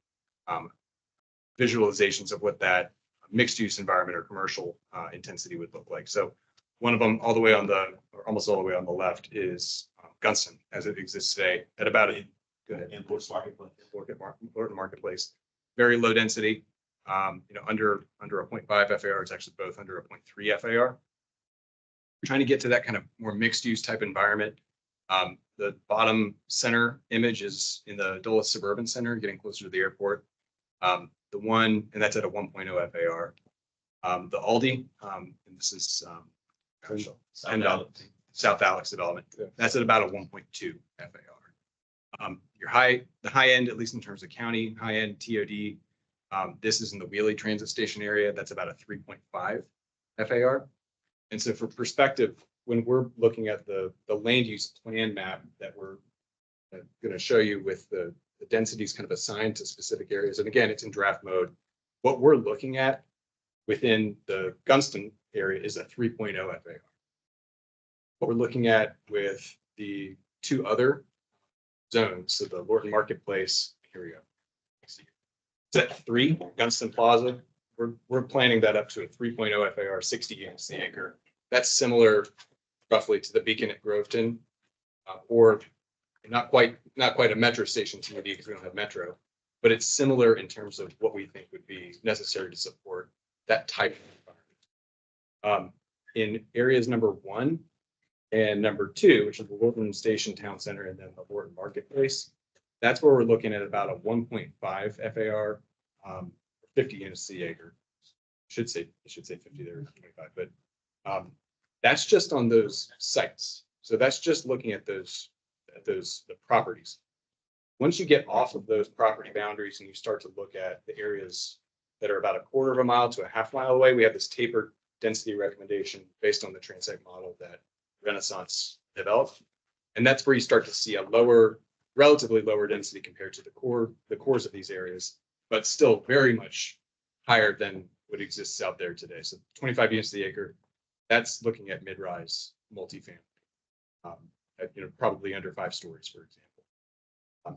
visualizations of what that mixed use environment or commercial intensity would look like. So one of them all the way on the, or almost all the way on the left is Gunston as it exists today at about a, go ahead. Lorton Marketplace, very low density, you know, under a 0.5 FAR. It's actually both under a 0.3 FAR. We're trying to get to that kind of more mixed use type environment. The bottom center image is in the Dulles Suburban Center, getting closer to the airport. The one, and that's at a 1.0 FAR. The Aldi, and this is South Alex development. Yeah. That's at about a 1.2 FAR. The high end, at least in terms of county, high end TOD, this is in the Wheelie transit station area. That's about a 3.5 FAR. And so for perspective, when we're looking at the land use plan map that we're going to show you with the densities kind of assigned to specific areas. And again, it's in draft mode. What we're looking at within the Gunston area is a 3.0 FAR. What we're looking at with the 2 other zones, so the Lorton Marketplace, here we go. It's at 3, Gunston Plaza. We're planning that up to a 3.0 FAR, 60 units the acre. That's similar roughly to the Beacon at Groveton, or not quite a metro station TOD because we don't have metro, but it's similar in terms of what we think would be necessary to support that type of environment. In areas number 1 and number 2, which is the Lorton Station Town Center and then the Lorton Marketplace, that's where we're looking at about a 1.5 FAR, 50 units to the acre. It should say 50 there, 25, but that's just on those sites. So that's just looking at the properties. Once you get off of those property boundaries and you start to look at the areas that are about a 1/4 of a mile to a 1/2 mile away, we have this tapered density recommendation based on the transect model that Renaissance developed. And that's where you start to see a lower, relatively lower density compared to the cores of these areas, but still very much higher than what exists out there today. So 25 units to the acre, that's looking at mid-rise multifamily, at, probably under 5 stories, for example.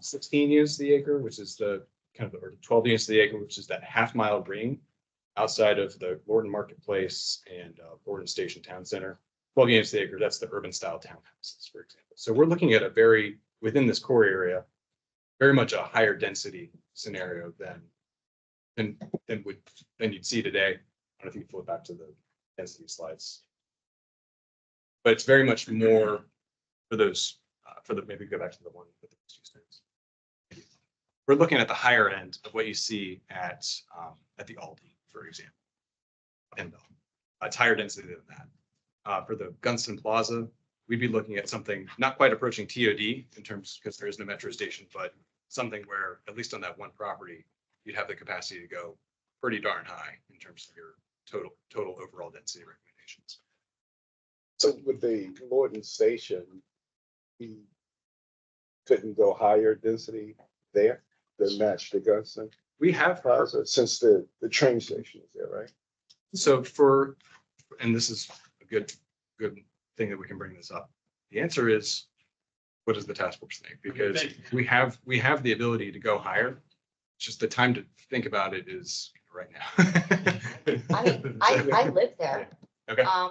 16 units to the acre, which is the kind of, or 12 units to the acre, which is that half-mile ring outside of the Lorton Marketplace and Lorton Station Town Center. 12 units to the acre, that's the urban style townhouses, for example. So we're looking at a very, within this core area, very much a higher density scenario than you'd see today. I don't know if you can flip back to the density slides. But it's very much more for those, maybe go back to the one with the two stands. We're looking at the higher end of what you see at the Aldi, for example. And it's higher density than that. For the Gunston Plaza, we'd be looking at something not quite approaching TOD in terms, because there is no metro station, but something where, at least on that one property, you'd have the capacity to go pretty darn high in terms of your total overall density recommendations. So with the Lorton Station, we couldn't go higher density there to match the Gunston We have, Plaza, since the train station is there, right? so and this is a good thing that we can bring this up. The answer is, what does the task force think? Because we have the ability to go higher. It's just the time to think about it is right now. I mean, I live there. Okay. Yeah.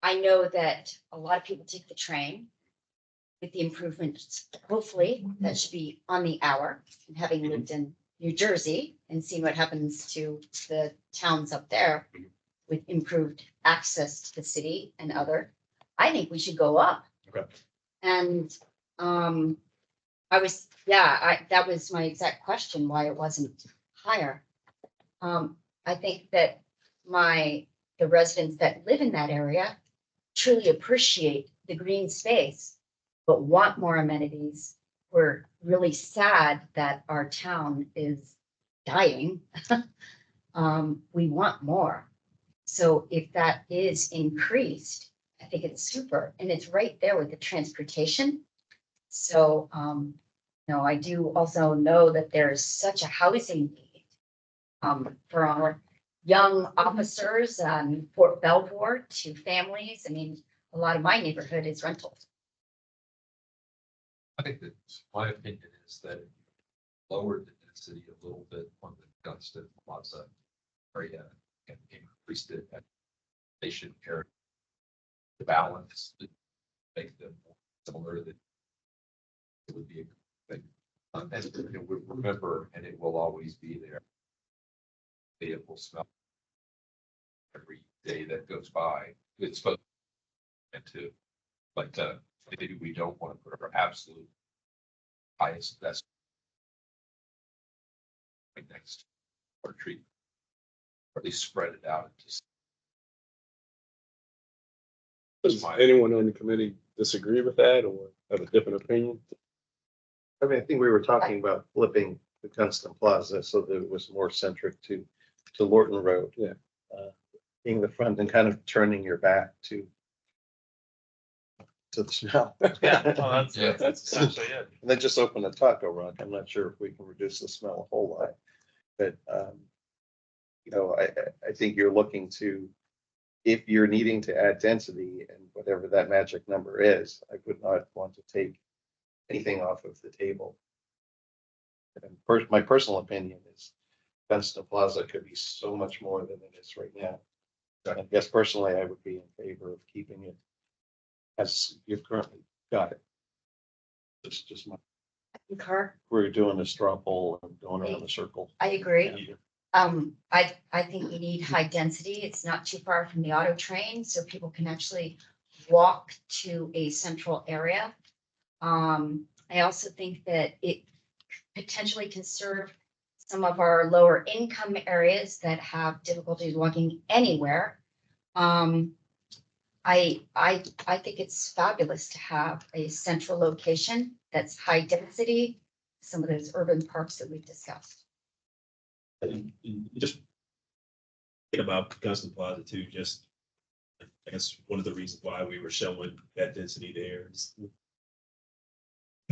I know that a lot of people take the train with the improvements. Hopefully, that should be on the hour. And having lived in New Jersey and seen what happens to the towns up there with improved access to the city and other, I think we should go up. Okay. And that was my exact question, why it wasn't higher. I think that the residents that live in that area truly appreciate the green space, but want more amenities. We're really sad that our town is dying. We want more. So if that is increased, I think it's super, and it's right there with the transportation. So, I do also know that there's such a housing need for our young officers on Fort Belvoir to families. I mean, a lot of my neighborhood is rentals. I think that my opinion is that if you lowered the density a little bit on the Gunston Plaza area and increased it at station area, the balance to make them more similar, that it would be a good thing. And we remember, and it will always be there, vehicle smell every day that goes by. It's supposed to, but maybe we don't want to put our absolute highest best right next to our treatment, or at least spread it out into. Does anyone on the committee disagree with that or have a different opinion? I mean, I think we were talking about flipping the Gunston Plaza so that it was more centric to Lorton Road. Yeah. Being the front and kind of turning your back to the smell. Yeah, well, that's Yeah. that's essentially it. And then just open a taco run. I'm not sure if we can reduce the smell a whole lot, but I think you're looking to, if you're needing to add density and whatever that magic number is, I would not want to take anything off of the table. And my personal opinion is Gunston Plaza could be so much more than it is right now. I guess personally, I would be in favor of keeping it as you've currently got it. It's just my, Concur. we're doing a straw poll and going around the circle. I agree. I think we need high density. It's not too far from the auto train, so people can actually walk to a central area. I also think that it potentially can serve some of our lower income areas that have difficulties walking anywhere. I think it's fabulous to have a central location that's high density, some of those urban parks that we've discussed. You just about Gunston Plaza too, just, I guess, one of the reasons why we were showing that density there is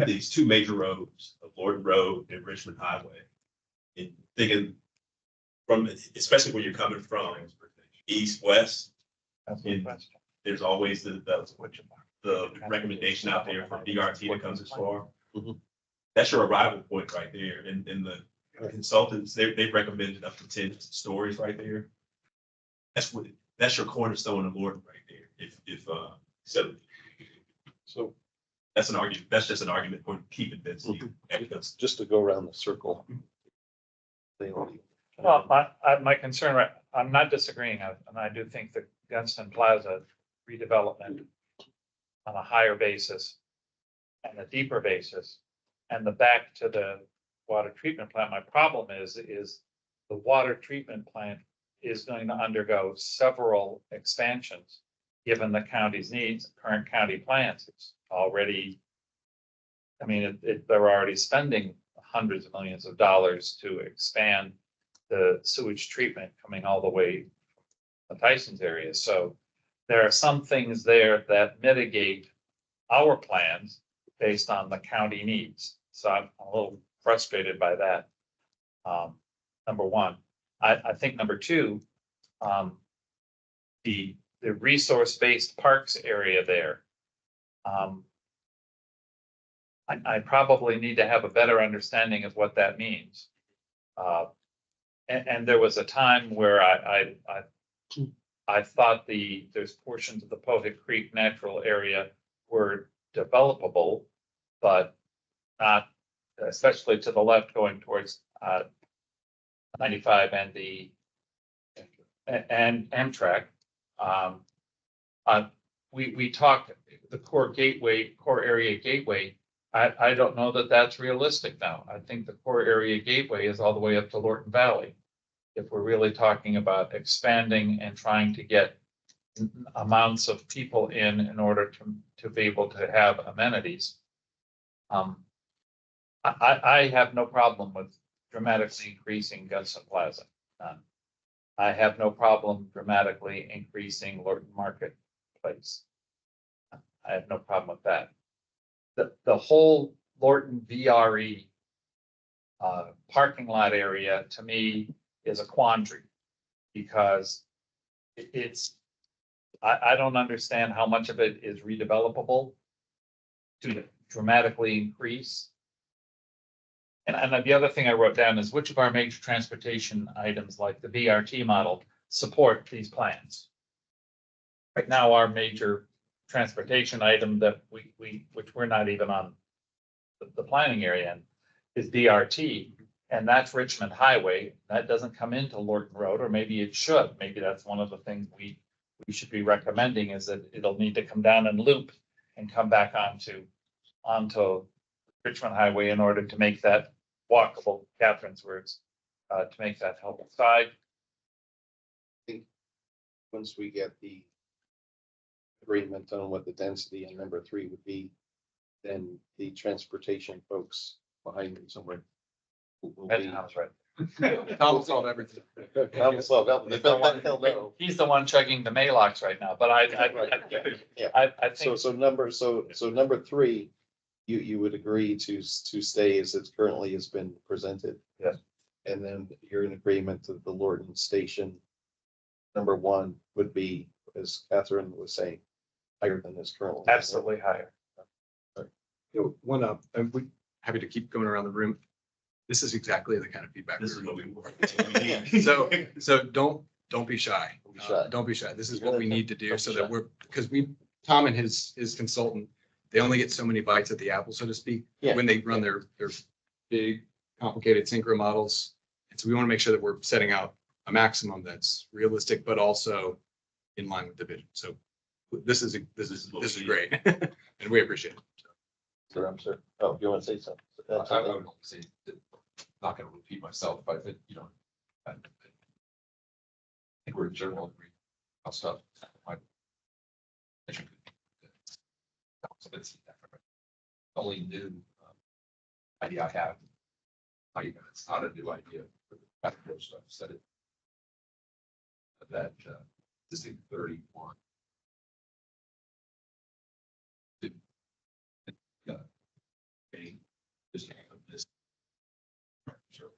these two major roads, of Lorton Road and Richmond Highway. And thinking from, especially when you're coming from east, west, That's the question. there's always the recommendation out there for BRT to come this far. Mhm. That's your arrival point right there. And the consultants, they've recommended up to 10 stories right there. That's your cornerstone of Lorton right there. So So that's an argument, that's just an argument for keeping density. just to go around the circle. Well, my concern, right, I'm not disagreeing, and I do think that Gunston Plaza redevelopment on a higher basis and a deeper basis, and the back to the water treatment plant, my problem is the water treatment plant is going to undergo several expansions, given the county's needs, current county plans. It's already, I mean, they're already spending hundreds of millions of dollars to expand the sewage treatment coming all the way from Tyson's area. So there are some things there that mitigate our plans based on the county needs. So I'm a little frustrated by that. Number one, I think number two, the resource-based parks area there. I probably need to have a better understanding of what that means. And there was a time where I thought there's portions of the Pohick Creek natural area were developable, but not, especially to the left going towards 95 and Amtrak. We talked the core area gateway. I don't know that that's realistic now. I think the core area gateway is all the way up to Lorton Valley. If we're really talking about expanding and trying to get amounts of people in order to be able to have amenities. I have no problem with dramatically increasing Gunston Plaza. I have no problem dramatically increasing Lorton Marketplace. I have no problem with that. The whole Lorton VRE parking lot area, to me, is a quandary, because I don't understand how much of it is redevelopable to dramatically increase. And the other thing I wrote down is which of our major transportation items, like the BRT model, support these plans? Right now, our major transportation item that which we're not even on the planning area in, is BRT, and that's Richmond Highway. That doesn't come into Lorton Road, or maybe it should. Maybe that's one of the things we should be recommending, is that it'll need to come down and loop and come back onto Richmond Highway in order to make that walkable, Catherine's words, to make that helpful side. Once we get the agreement on what the density in number 3 would be, then the transportation folks behind me somewhere will be. Tom's right. Tom will solve everything. Tom will solve that. They built that hill now. He's the one chugging the Maalox right now, but I think. So number 3, you would agree to stay as it currently has been presented. Yes. And then you're in agreement to the Lorton Station. Number 1 would be, as Catherine was saying, higher than this currently. Absolutely higher. One up, and we're happy to keep going around the room. This is exactly the kind of feedback. This is what we want. So don't be shy. Don't be shy. Don't be shy. This is what we need to do so that because Tom and his consultant, they only get so many bites at the apple, so to speak, Yeah. when they run their big, complicated synchro models. And so we want to make sure that we're setting out a maximum that's realistic, but also in line with the vision. So this is great. And we appreciate it. Sir, I'm sorry. Oh, you want to say something? I would say, not going to repeat myself, but I think, I think we're in general agree on stuff. The only new idea I have, it's not a new idea, but stuff said it. that, this thing 31.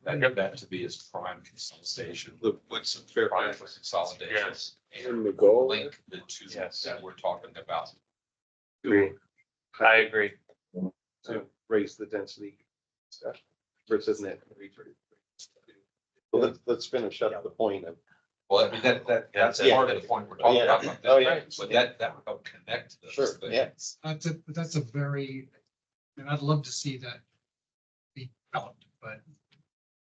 That to be as prime consolidation. What's some Fairfax consolidation? Yes. And the goal? Link the two Yes. that we're talking about. I agree. To raise the density stuff versus net. Well, let's finish up the point of. Well, I mean, that's Yeah. part of the point we're talking Yeah. about. Oh, yeah. But that would help connect those Sure, things. yeah. That's a very, and I'd love to see that be developed, but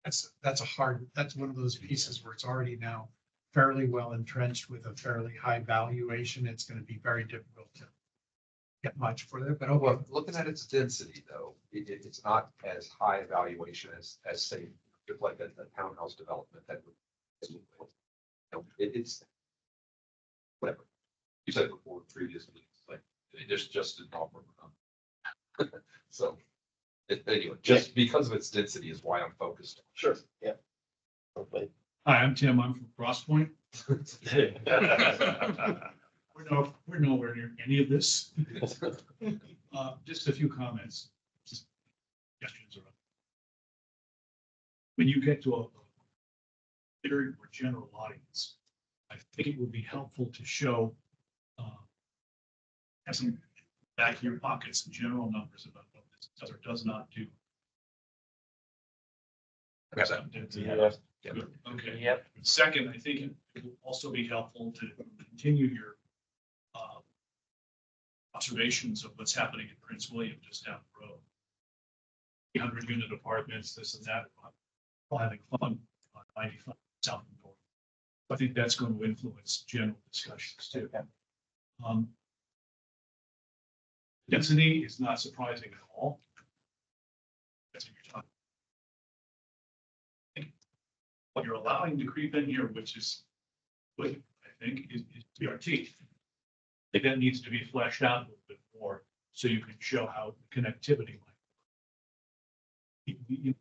that's a hard, that's one of those pieces where it's already now fairly well entrenched with a fairly high valuation. It's going to be very difficult to get much for it, but Well, okay. looking at its density though, it's not as high a valuation as say, like a townhouse development that would. It's. Whatever. You said before previously, it's like, there's just an offer. So, anyway, just because of its density is why I'm focused. Sure, yeah. Okay. Hi, I'm Tim. I'm from Cross Point. We're nowhere near any of this. Just a few comments. Just suggestions around. When you get to a bigger or general audience, I think it would be helpful to show, have some back of your pockets, some general numbers about what this does or does not do. We have that. Yes. Good. Okay. Yep. Second, I think it will also be helpful to continue your observations of what's happening in Prince William just down the road. 300 unit apartments, this and that, while having fun on 95 South and North. I think that's going to influence general discussions too. Density is not surprising at all. That's what you're talking. What you're allowing to creep in here, which is good, I think, is BRT. I think that needs to be fleshed out a little bit more so you can show how connectivity might.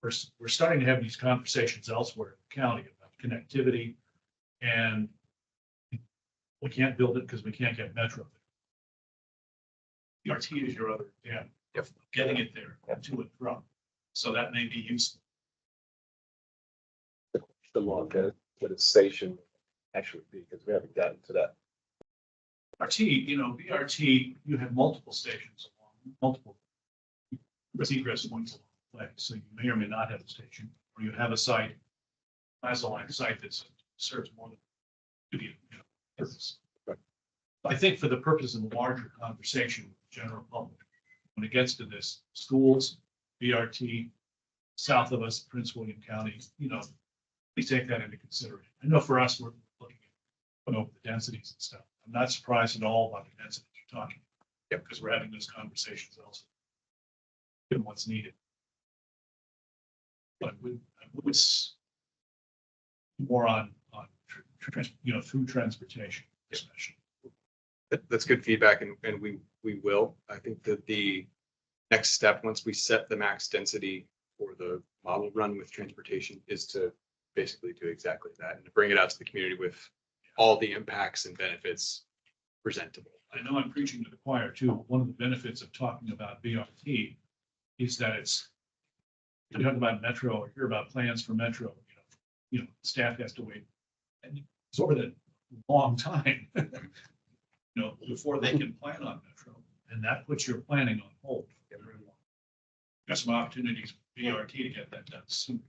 We're starting to have these conversations elsewhere in the county about connectivity, and we can't build it because we can't get metro there. BRT is your other, getting it there to and from. So that may be useful. The market, what a station actually be, because we haven't gotten to that. BRT, you have multiple stations along, multiple egress points along the way. So you may or may not have a station, or you have a site, Plaza Line site that serves more than duty, purpose. Right. I think for the purpose of a larger conversation with the general public, when it gets to this, schools, BRT, south of us, Prince William County, please take that into consideration. I know for us, we're looking at over the densities and stuff. I'm not surprised at all about the densities you're talking. Yeah, because we're having those conversations also. Given what's needed. But it's more on through transportation, especially. That's good feedback and we will. I think that the next step, once we set the max density for the model run with transportation, is to basically do exactly that and to bring it out to the community with all the impacts and benefits presentable. I know I'm preaching to the choir too. One of the benefits of talking about BRT is that you talk about metro or hear about plans for metro, staff has to wait and sort of a long time, before they can plan on metro, and that puts your planning on hold. Got some opportunities for BRT to get that done soon,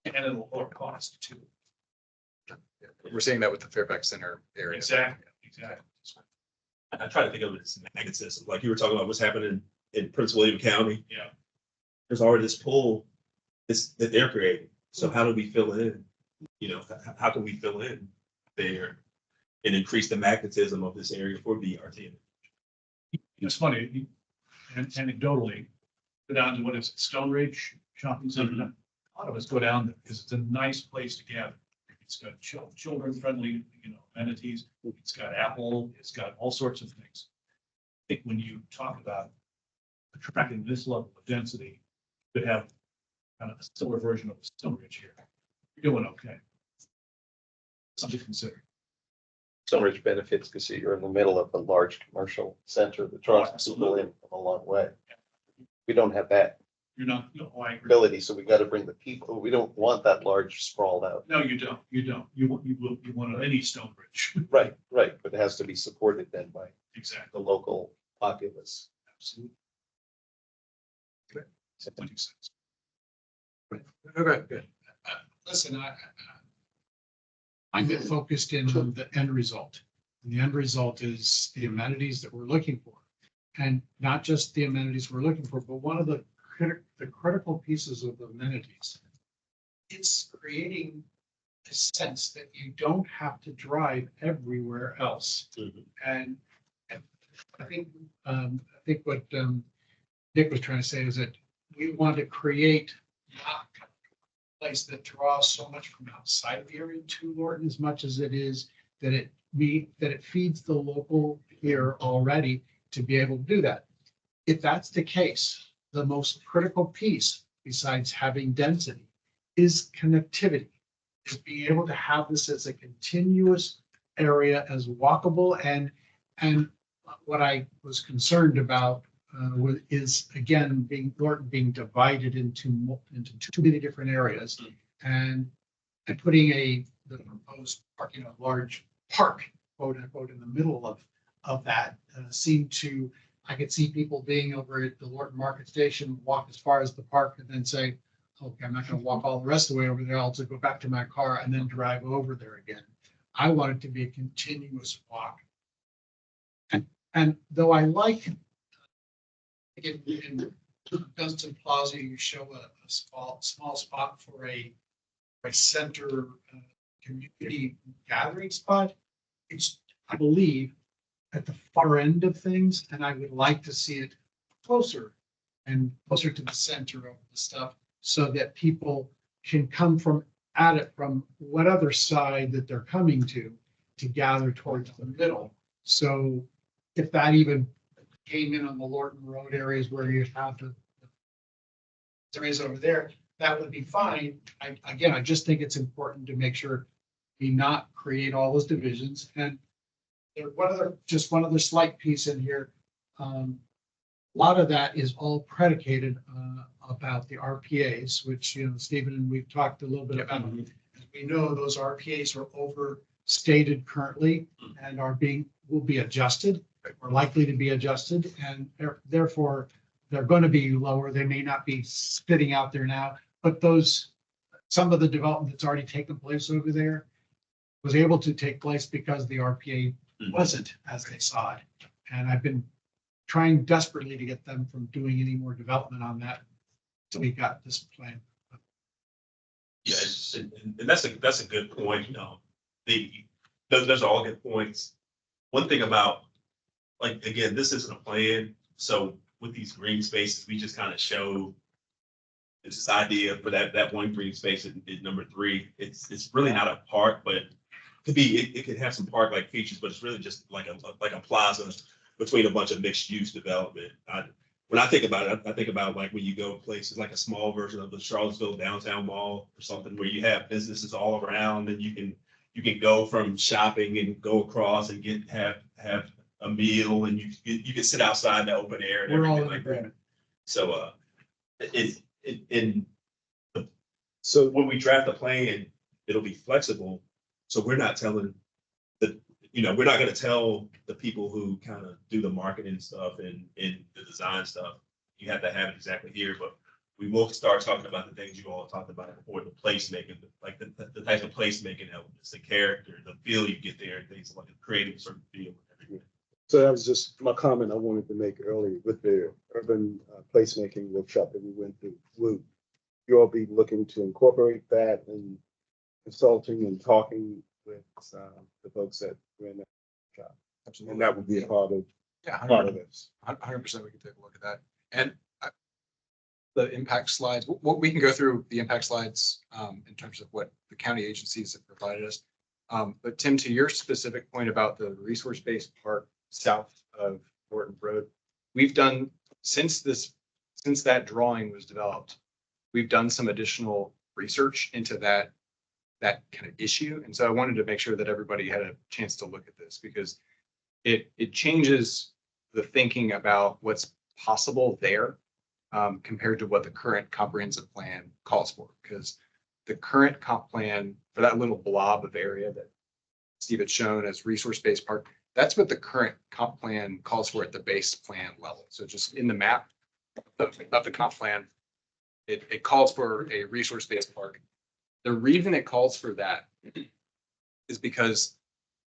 and it'll lower cost too. We're seeing that with the Fairfax Center area. Exactly. I try to think of it as magnetism, like you were talking about what's happening in Prince William County. Yeah. There's already this pull that they're creating. So how do we fill in? How can we fill in there and increase the magnetism of this area for BRT? It's funny, and anecdotally, go down to what is it, Stone Ridge Shopping Center. A lot of us go down there because it's a nice place to gather. It's got children-friendly, amenities. It's got Apple. It's got all sorts of things. I think when you talk about attracting this level of density, you could have kind of a similar version of Stone Ridge here. You're doing okay. something to consider. So rich benefits because you're in the middle of a large commercial center that draws people in from a long way. We don't have that You're not, no, I agree. ability, so we got to bring the people. We don't want that large sprawled out. No, you don't. You want any stone bridge. Right, right, but it has to be supported then by Exactly. the local populace. Absolutely. Good. What you said. Okay, good. Listen, I've been focused in on the end result. And the end result is the amenities that we're looking for. And not just the amenities we're looking for, but one of the critical pieces of the amenities. It's creating a sense that you don't have to drive everywhere else. And I think what Dick was trying to say is that we want to create not a place that draws so much from outside of the area to Lorton as much as it is that it feeds the local here already to be able to do that. If that's the case, the most critical piece, besides having density, is connectivity, is being able to have this as a continuous area as walkable. And what I was concerned about is again Lorton being divided into too many different areas, and putting the proposed large park, quote unquote, in the middle of that seemed to. I could see people being over at the Lorton Market Station, walk as far as the park, and then say, "Okay, I'm not going to walk all the rest of the way over there. I'll just go back to my car and then drive over there again." I want it to be a continuous walk. And though I like in Dunstan Plaza, you show a small spot for a center community gathering spot. It's, I believe, at the far end of things, and I would like to see it closer to the center of the stuff, so that people can come at it from whatever side that they're coming to gather towards the middle. So if that even came in on the Lorton Road areas where you have the areas over there, that would be fine. I just think it's important to make sure we not create all those divisions. And one other slight piece in here. A lot of that is all predicated about the RPAs, which, Stephen and we've talked a little bit about. As we know, those RPAs are overstated currently and will be adjusted, or likely to be adjusted, and therefore they're going to be lower. They may not be spitting out there now, but some of the development that's already taken place over there was able to take place because the RPA wasn't as they saw it. And I've been trying desperately to get them from doing any more development on that until we got this plan. Yeah, and that's a good point. Those are all good points. One thing about, like, again, this isn't a plan. So with these green spaces, we just kind of show this idea for that one green space in number 3. It's really not a park, but it could have some park-like features, but it's really just like a plaza between a bunch of mixed-use development. When I think about it, I think about like when you go places like a small version of the Charlottesville downtown mall or something where you have businesses all around, and you can go from shopping and go across and have a meal, and you can sit outside in the open air and We're all everything in like agreement. that. So So when we draft a plan, it'll be flexible. So we're not telling we're not going to tell the people who kind of do the marketing stuff and the design stuff, you have to have it exactly here, but we will start talking about the things you all talked about before, the placemaking, like the type of placemaking elements, the character, the feel you get there, and things like creating a certain feel. So that was just my comment I wanted to make earlier with the urban placemaking workshop that we went through. Will you all be looking to incorporate that and consulting and talking with the folks that ran that workshop? Absolutely. And that would be a part of Yeah, this. 100%. We can take a look at that. And the impact slides, we can go through the impact slides in terms of what the county agencies have provided us. But Tim, to your specific point about the resource-based park south of Lorton Road, we've done, since that drawing was developed, we've done some additional research into that that kind of issue. And so I wanted to make sure that everybody had a chance to look at this because it changes the thinking about what's possible there compared to what the current comprehensive plan calls for. Because the current comp plan for that little blob of area that Steve had shown as resource-based park, that's what the current comp plan calls for at the base plan level. So just in the map of the comp plan, it calls for a resource-based park. The reason it calls for that is because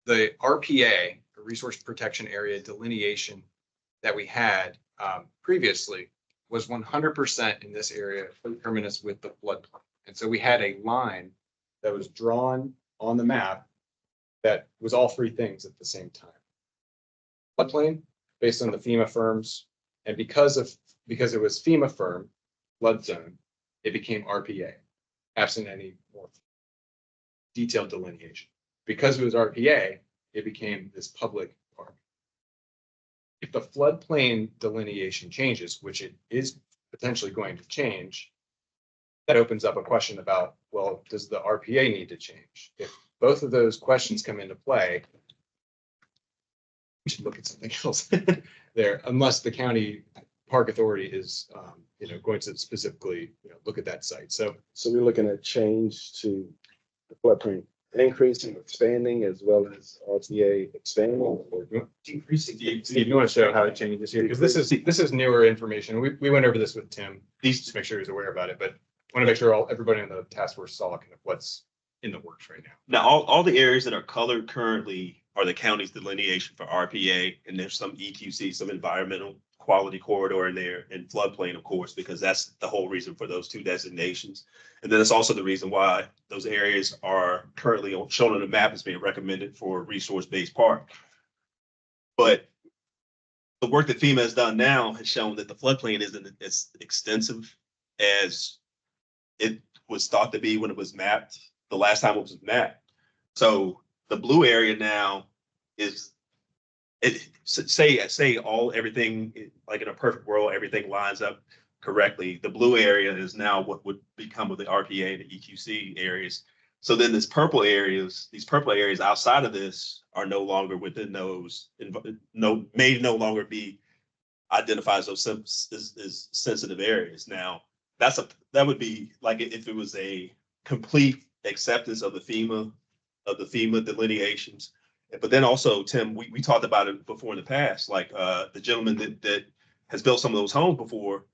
the RPA, the Resource Protection Area delineation that we had previously was 100% in this area terminus with the floodplain. And so we had a line that was drawn on the map that was all three things at the same time. Floodplain based on the FEMA firms, and because it was FEMA firm flood zone, it became RPA, absent any more detailed delineation. Because it was RPA, it became this public park. If the floodplain delineation changes, which it is potentially going to change, that opens up a question about, well, does the RPA need to change? If both of those questions come into play, we should look at something else there, unless the county park authority is, going to specifically, look at that site. So we're looking at change to the floodplain increasing, expanding, as well as RTA expanding or decreasing. Steve, you want to show how it changes here? Because this is newer information. We went over this with Tim, just to make sure he's aware about it, but I want to make sure everybody on the task force saw kind of what's in the works right now. Now, all the areas that are colored currently are the county's delineation for RPA, and there's some EQC, some environmental quality corridor in there, and floodplain, of course, because that's the whole reason for those two designations. And then it's also the reason why those areas are currently shown on the map as being recommended for resource-based park. But the work that FEMA has done now has shown that the floodplain isn't as extensive as it was thought to be when it was mapped, the last time it was mapped. So the blue area now is, everything, like in a perfect world, everything lines up correctly. The blue area is now what would become of the RPA, the EQC areas. So then these purple areas outside of this are no longer within those, may no longer be identified as sensitive areas. Now, that would be like if it was a complete acceptance of the FEMA delineations. But then also, Tim, we talked about it before in the past, like the gentleman that has built some of those homes before,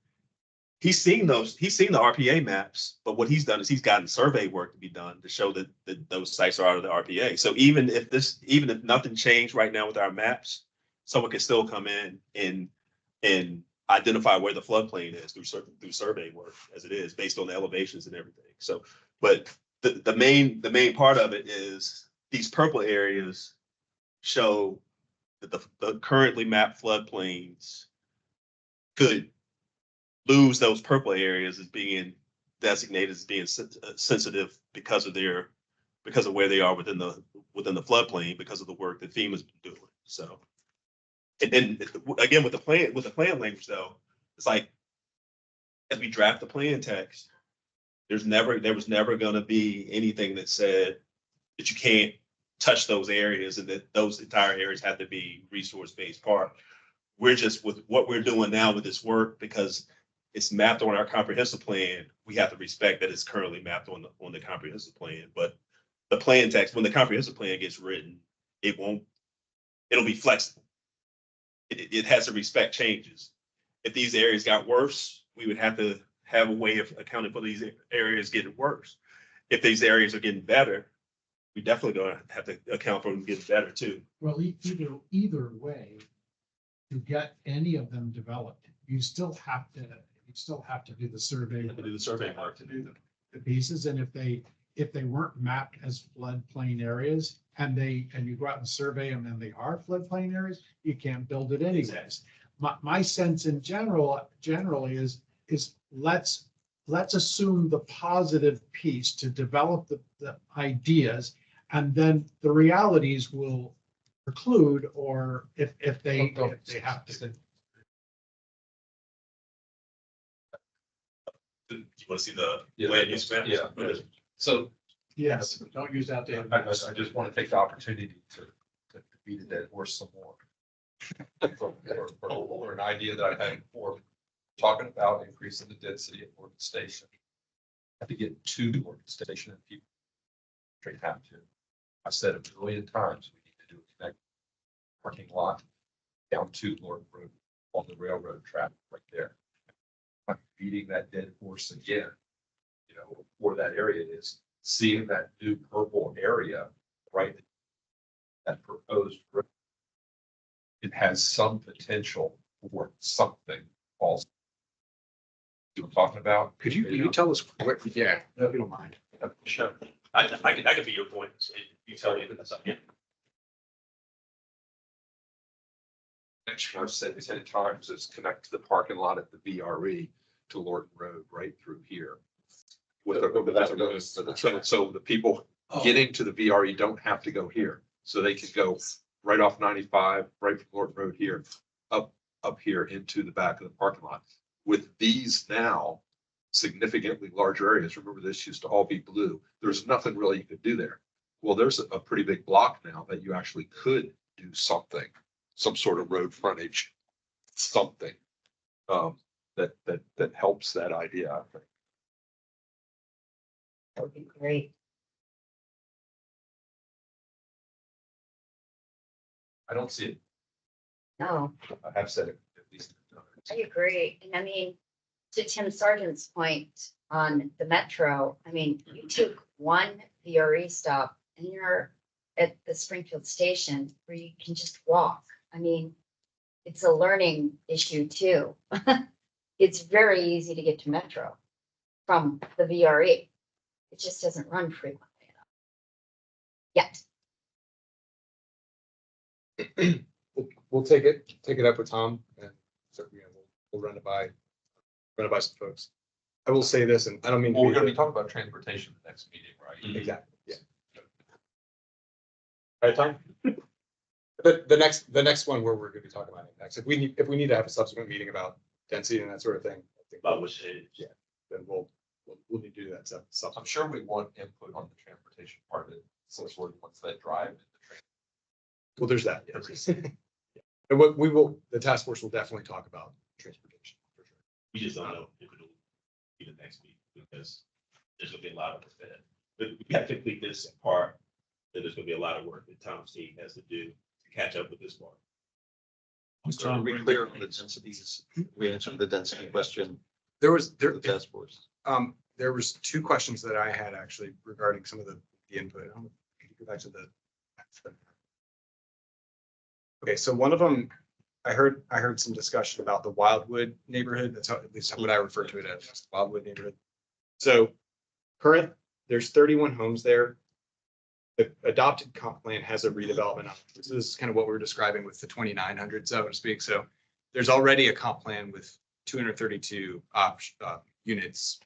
he's seen the RPA maps, but what he's done is he's gotten survey work to be done to show that those sites are out of the RPA. So even if nothing changed right now with our maps, someone can still come in and identify where the floodplain is through survey work as it is based on the elevations and everything. So, but the main part of it is these purple areas show that the currently mapped floodplains could lose those purple areas as being designated as being sensitive because of where they are within the floodplain, because of the work that FEMA's been doing. So, and again, with the plan language though, it's like as we draft the plan text, there was never going to be anything that said that you can't touch those areas and that those entire areas have to be resource-based park. We're just, with what we're doing now with this work, because it's mapped on our comprehensive plan, we have to respect that it's currently mapped on the comprehensive plan. But the plan text, when the comprehensive plan gets written, it'll be flexible. It has to respect changes. If these areas got worse, we would have to have a way of accounting for these areas getting worse. If these areas are getting better, we definitely going to have to account for them getting better too. Well, either way, to get any of them developed, you still have to do the survey. To do the survey work. To do the pieces, and if they weren't mapped as floodplain areas and you go out and survey them and they are floodplain areas, you can't build it anyways. Exactly. My sense in generally is let's assume the positive piece to develop the ideas, and then the realities will preclude, or if they have to. Do you want to see the land use map? Yeah. So Yes, don't use outdated. I just want to take the opportunity to beat a dead horse some more. Or an idea that I had before, talking about increasing the density at Lorton Station. I have to get to Lorton Station and people straight have to. I said a million times, we need to do a connect parking lot down to Lorton Road on the railroad track right there. I'm beating that dead horse again, you know, where that area is, seeing that new purple area, right? That proposed road. It has some potential for something also. You know what I'm talking about? Could you tell us what, yeah, if you don't mind. Sure. I can be your point. You tell me that's something. Next, I've said 10 times is connect to the parking lot at the VRE to Lorton Road right through here. So the people getting to the VRE don't have to go here. So they can go right off 95, right from Lorton Road here, up here into the back of the parking lot. With these now significantly larger areas, remember this used to all be blue. There's nothing really you could do there. Well, there's a pretty big block now that you actually could do something, some sort of road frontage, something that helps that idea, I think. That would be great. I don't see it. No, I have said it at least. I agree. And I mean, to Tim Sargent's point on the metro, I mean, you took one VRE stop and you're at the Springfield station where you can just walk. I mean, it's a learning issue too. It's very easy to get to metro from the VRE. It just doesn't run frequently enough. Yet. We'll take it up with Tom and so we'll run it by some folks. I will say this, and I don't mean. Well, we're going to be talking about transportation the next meeting, right? Exactly, yeah. Right, Tom? The next one where we're going to be talking about it next, if we need to have a subsequent meeting about density and that sort of thing, I think. About which it is. Yeah, then we'll need to do that stuff. I'm sure we want input on the transportation part of it, since we're the ones that drive the train. Well, there's that, yes. And what the task force will definitely talk about transportation, for sure. We just don't know if it'll be the next week because there's gonna be a lot of us that, but we have to complete this part. Then there's gonna be a lot of work that Tom's team has to do to catch up with this part. So are we clear on the densities? We answered the density question. There was The task force. There was two questions that I had actually regarding some of the input. Can you go back to the. Okay, so one of them, I heard some discussion about the Wildwood neighborhood. That's how, at least what I refer to it as, Wildwood neighborhood. So there's 31 homes there. The adopted comp plan has a redevelopment. This is kind of what we're describing with the 2,900, so to speak. So there's already a comp plan with 232 units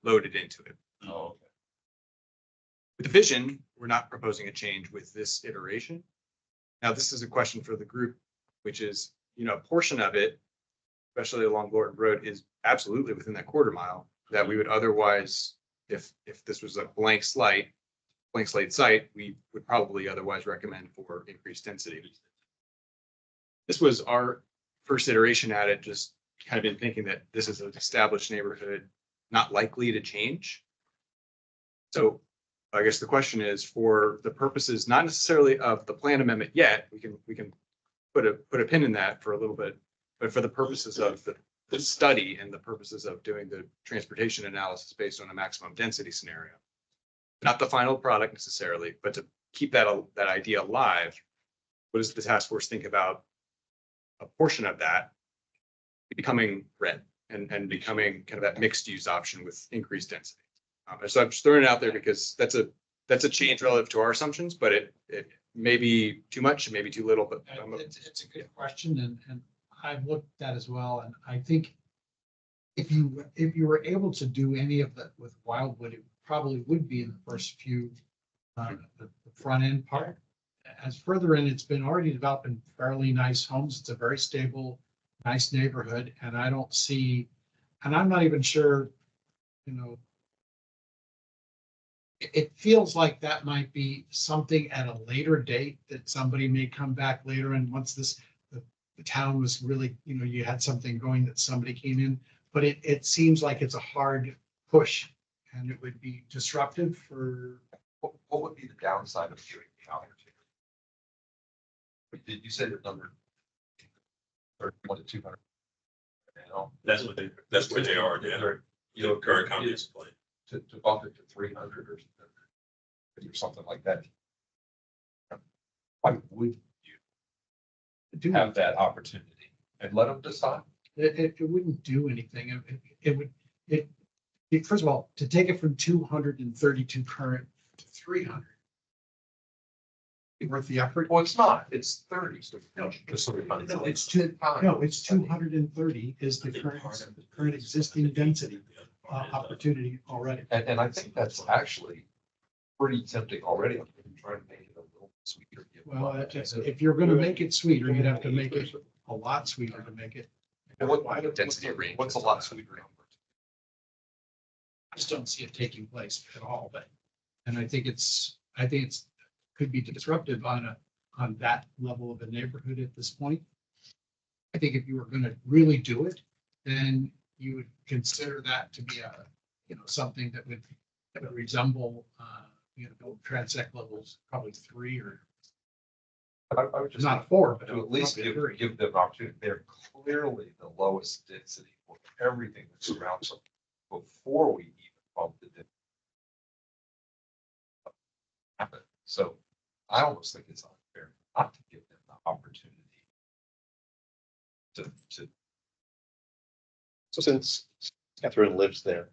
loaded into it. Oh, okay. With the vision, we're not proposing a change with this iteration. Now, this is a question for the group, which is, a portion of it, especially along Lorton Road, is absolutely within that quarter mile that we would otherwise, if this was a blank slate site, we would probably otherwise recommend for increased density. This was our first iteration at it, just kind of been thinking that this is an established neighborhood, not likely to change. So I guess the question is, for the purposes, not necessarily of the plan amendment yet, we can put a pin in that for a little bit, but for the purposes of the study and the purposes of doing the transportation analysis based on a maximum density scenario, not the final product necessarily, but to keep that idea alive, what does the task force think about a portion of that becoming red and becoming kind of that mixed use option with increased density? So I'm just throwing it out there because that's a change relative to our assumptions, but it may be too much, maybe too little, but. It's a good question and I've looked at that as well. And I think if you were able to do any of that with Wildwood, it probably would be in the first few, the front end part. As further in, it's been already developing fairly nice homes. It's a very stable, nice neighborhood. And I don't see, and I'm not even sure, it feels like that might be something at a later date that somebody may come back later and once the town was really, you had something going that somebody came in, but it seems like it's a hard push and it would be disruptive for, What would be the downside of doing the opportunity? Did you say the number? 31 to 200? That's where they are, the current comprehensive plan. To bump it to 300 or something like that. Why would you have that opportunity and let them decide? it wouldn't do anything. First of all, to take it from 232 current to 300. Worth the effort? Well, it's not, it's 30. So No, it's it's 230 is the current existing density opportunity already. And I think that's actually pretty tempting already. I'm trying to make it a little sweeter. Well, if you're gonna make it sweeter, you'd have to make it a lot sweeter to make it. Density range? What's a lot sweeter? I just don't see it taking place at all, and I think it's could be disruptive on that level of a neighborhood at this point. I think if you were gonna really do it, then you would consider that to be something that would resemble, transect levels, probably 3 or I would just not a 4, but to at least probably a 3. give them opportunity. They're clearly the lowest density for everything that surrounds them before we even bump the density. So I almost think it's unfair not to give them the opportunity to. So since Catherine lives there,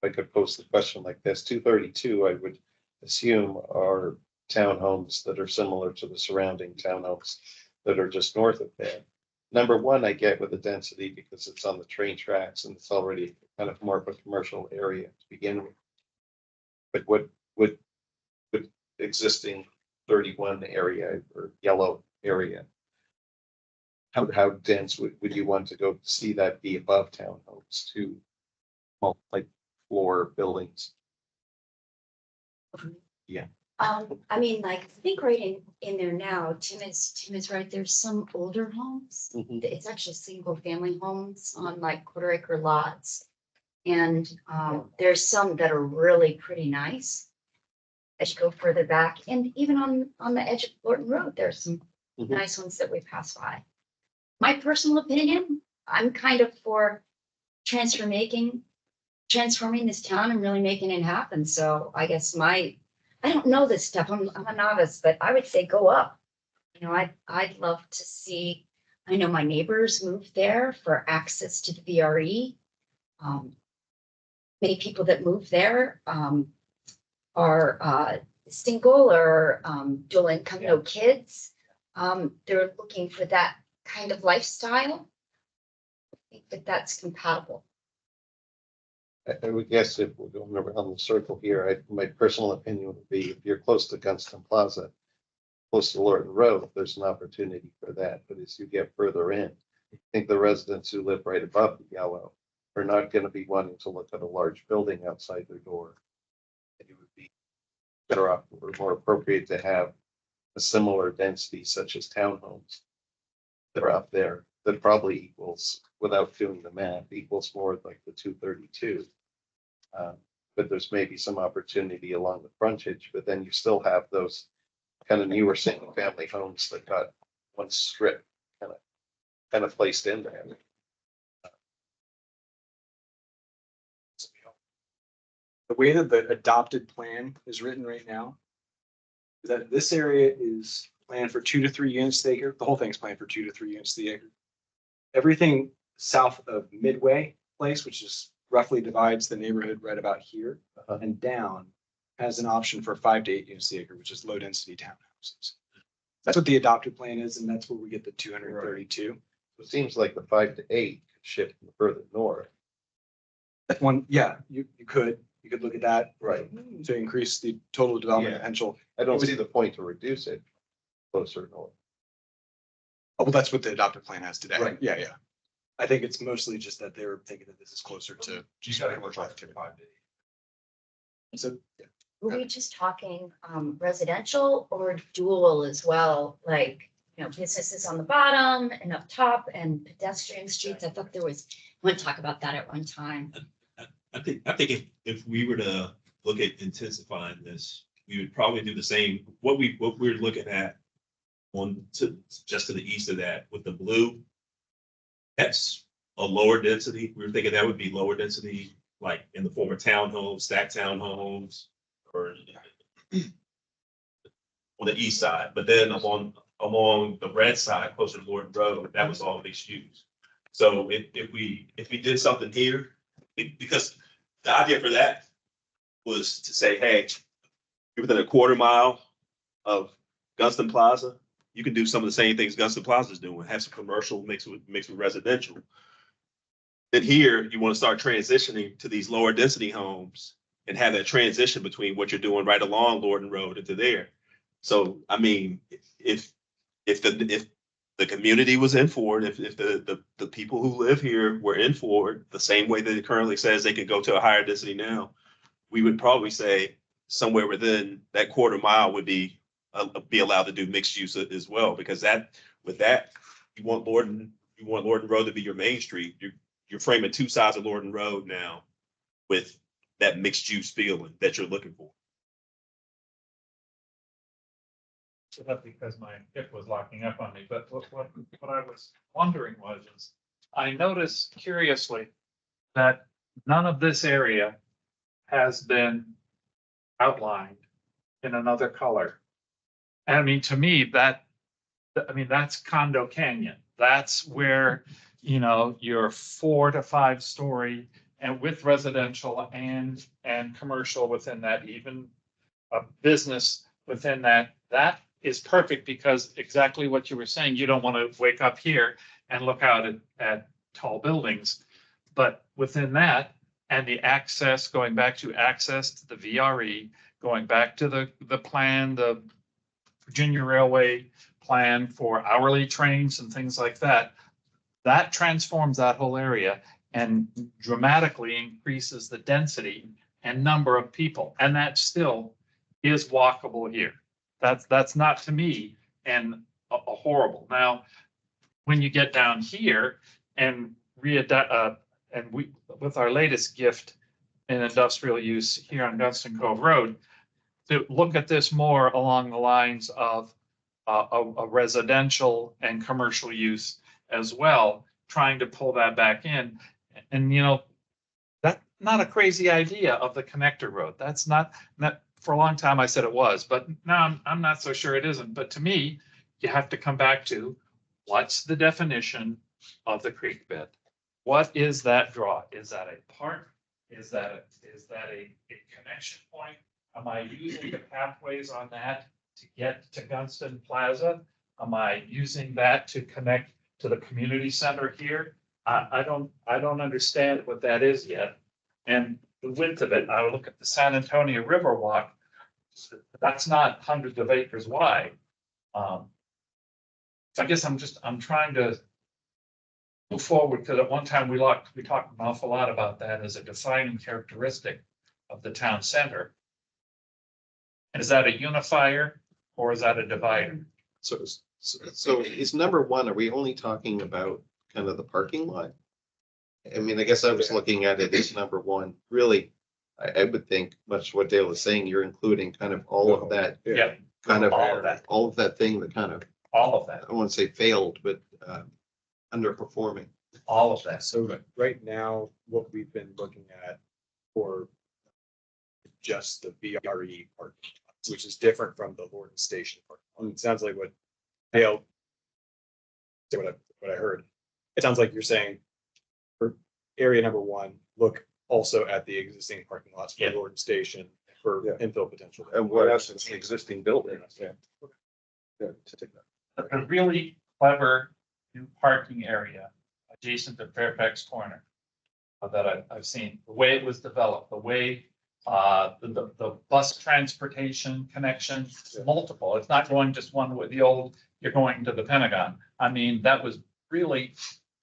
if I could pose the question like this, 232, I would assume are townhomes that are similar to the surrounding townhomes that are just north of there. Number one, I get with the density because it's on the train tracks and it's already kind of more of a commercial area to begin with. But what would existing 31 area or yellow area, how dense would you want to go see that be above townhomes to multi-floor buildings? I mean, like, I think right in there now, Tim is right. There's some older homes. Mhm. It's actually single family homes on like quarter-acre lots. And there's some that are really pretty nice. As you go further back, and even on the edge of Lorton Road, there's some Mhm. nice ones that we pass by. My personal opinion, I'm kind of for transforming this town and really making it happen. So I guess I don't know this stuff. I'm a novice, but I would say go up. I'd love to see, I know my neighbors moved there for access to the VRE. Many people that move there are single or dual income, no kids. They're looking for that kind of lifestyle. I think that's compatible. I would guess if we're going around the circle here, my personal opinion would be if you're close to Gunston Plaza, close to Lorton Road, there's an opportunity for that. But as you get further in, I think the residents who live right above the yellow are not going to be wanting to look at a large building outside their door. And it would be better off or more appropriate to have a similar density such as townhomes that are up there that probably equals, without doing the math, equals more like the 232. But there's maybe some opportunity along the frontage, but then you still have those kind of newer single family homes that got one strip kind of placed in there. The way that the adopted plan is written right now is that this area is planned for 2 to 3 units to the acre. The whole thing's planned for 2 to 3 units to the acre. Everything south of Midway Place, which is roughly divides the neighborhood right about here and down, has an option for 5 to 8 units to the acre, which is low density townhouses. That's what the adopted plan is, and that's where we get the 232. It seems like the 5 to 8 could shift further north. That one, yeah, you could look at that. Right. To increase the total development Yeah. potential. I don't see the point to reduce it closer north. Oh, well, that's what the adopted plan has today. Right. Yeah, yeah. I think it's mostly just that they were thinking that this is closer to. You gotta look like 5 to 8. So, yeah. were we just talking residential or dual as well? Like, you know, businesses on the bottom and up top and pedestrian streets. I thought there was, we want to talk about that at one time. I think if we were to look at intensifying this, we would probably do the same, what we're looking at just to the east of that with the blue. That's a lower density. We were thinking that would be lower density, like in the form of townhomes, stacked townhomes, or on the east side. But then along the red side, closer to Lorton Road, that was all mixed use. So if we did something here, because the idea for that was to say, hey, you're within a quarter mile of Gunston Plaza, you can do some of the same things Gunston Plaza is doing, have some commercial mixed with residential. Then here, you want to start transitioning to these lower density homes and have that transition between what you're doing right along Lorton Road into there. So, I mean, if the community was in for it, if the people who live here were in for it, the same way that it currently says they could go to a higher density now, we would probably say somewhere within that quarter mile would be allowed to do mixed use as well, because with that, you want Lorton Road to be your main street. You're framing two sides of Lorton Road now with that mixed use feeling that you're looking for. So that's because my hip was locking up on me, but what I was wondering is, I noticed curiously that none of this area has been outlined in another color. And I mean, to me, that's Condo Canyon. That's where, you know, your 4 to 5 story and with residential and commercial within that, even a business within that is perfect, because exactly what you were saying, you don't want to wake up here and look out at tall buildings. But within that, and the access, going back to access to the VRE, going back to the plan, the Virginia Railway plan for hourly trains and things like that, that transforms that whole area and dramatically increases the density and number of people. And that still is walkable here. That's not, to me, a horrible. Now, when you get down here and we, with our latest gift in industrial use here on Gunston Cove Road, to look at this more along the lines of a residential and commercial use as well, trying to pull that back in. And, you know, that's not a crazy idea of the connector road. That's not for a long time I said it was, but now I'm not so sure it isn't. But to me, you have to come back to, what's the definition of the creek bed? What is that draw? Is that a park? Is that a connection point? Am I using the pathways on that to get to Gunston Plaza? Am I using that to connect to the community center here? I don't understand what that is yet. And the width of it, I look at the San Antonio River Walk, that's not hundreds of acres wide. So I guess I'm trying to move forward, because at one time we talked an awful lot about that as a defining characteristic of the town center. And is that a unifier or is that a divider? So is number one, are we only talking about kind of the parking lot? I mean, I guess I was looking at it as number one. Really, I would think, much what Dale was saying, you're including kind of all of that, Yeah, kind of all of that. Thing that kind of, All of that, I don't want to say failed, but underperforming. all of that. So right now, what we've been looking at for just the VRE parking lots, which is different from the Lorton Station parking lot. It sounds like what Dale, what I heard, it sounds like you're saying for area number one, look also at the existing parking lots for Lorton Station for infill potential. And what else is the existing building? A really clever new parking area adjacent to Fairfax Corner that I've seen, the way it was developed, the way the bus transportation connection, multiple. It's not going just one with the old, you're going to the Pentagon. I mean, that was really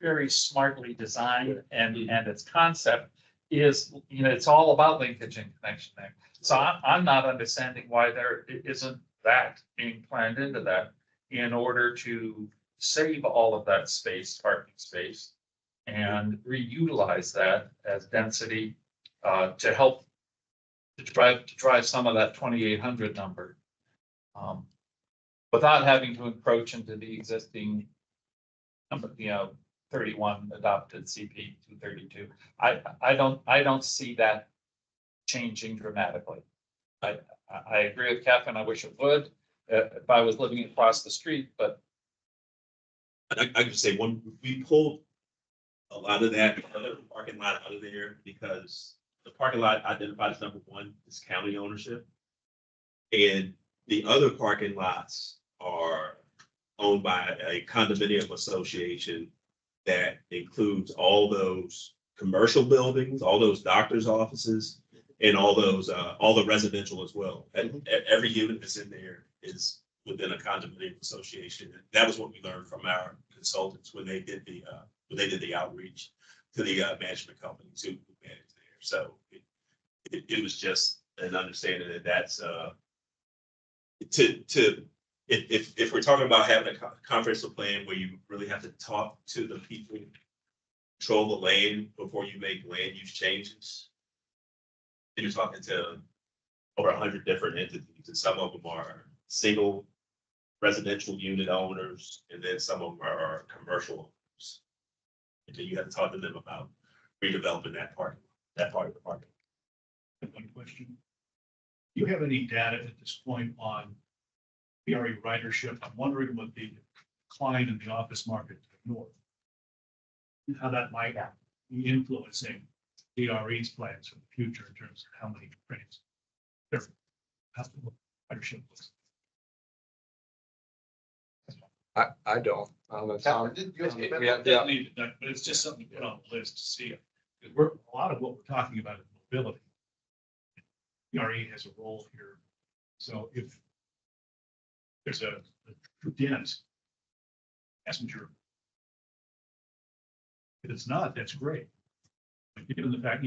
very smartly designed, and its concept is, it's all about linkage and connection there. So I'm not understanding why there isn't that being planned into that in order to save all of that space, parking space, and reutilize that as density to help to drive some of that 2,800 number. Without having to encroach into the existing number, 31 adopted CP 232. I don't see that changing dramatically. I agree with Catherine. I wish it would, if I was living across the street, but. I could say we pulled a lot of that other parking lot out of there because the parking lot identified as number one is county ownership. And the other parking lots are owned by a condominium association that includes all those commercial buildings, all those doctors' offices, and all those, all the residential as well. And every unit that's in there is within a condominium association. And that was what we learned from our consultants when they did the outreach to the management companies who managed there. So it was just an understanding that that's if we're talking about having a comprehensive plan where you really have to talk to the people, control the land before you make land use changes. And you're talking to over 100 different entities, and some of them are single residential unit owners, and then some of them are commercial owners. And then you have to talk to them about redeveloping that part of the park. One question. Do you have any data at this point on BRE ridership? I'm wondering what the decline in the office market to the north, how that might be influencing BRE's plans for the future in terms of how many trains there, how the ridership looks. I don't know, Tom. Yeah, but it's just something to put on the list to see. Because a lot of what we're talking about is mobility. BRE has a role here. So if there's a dense passenger, if it's not, that's great. But given the fact,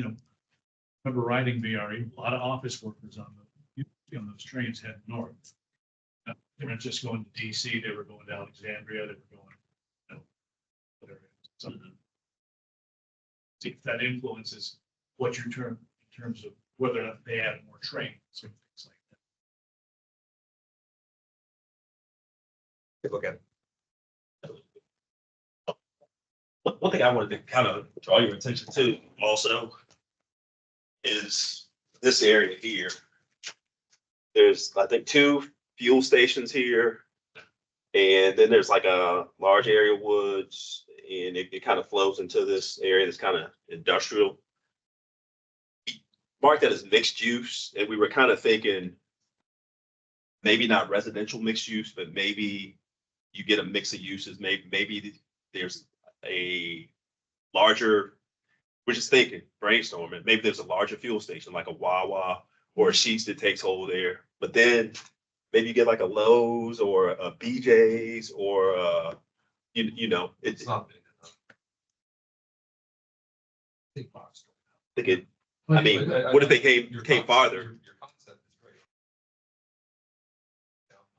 remember riding BRE, a lot of office workers on those trains heading north. They weren't just going to DC, they were going to Alexandria, they were going, something. See if that influences what your term in terms of whether or not they add more trains or things like that. Take a look at it. One thing I wanted to kind of draw your attention to also is this area here. There's, I think, 2 fuel stations here. And then there's like a large area of woods, and it kind of flows into this area that's kind of industrial. Mark that as mixed use, and we were kind of thinking maybe not residential mixed use, but maybe you get a mix of uses. Maybe there's a larger, we're just thinking, brainstorming, maybe there's a larger fuel station like a Wawa or a Sheetz that takes hold there. But then maybe you get like a Lowe's or a BJ's or it's not big enough. Big box store. I think it. I mean, what if they came farther? Your concept is great.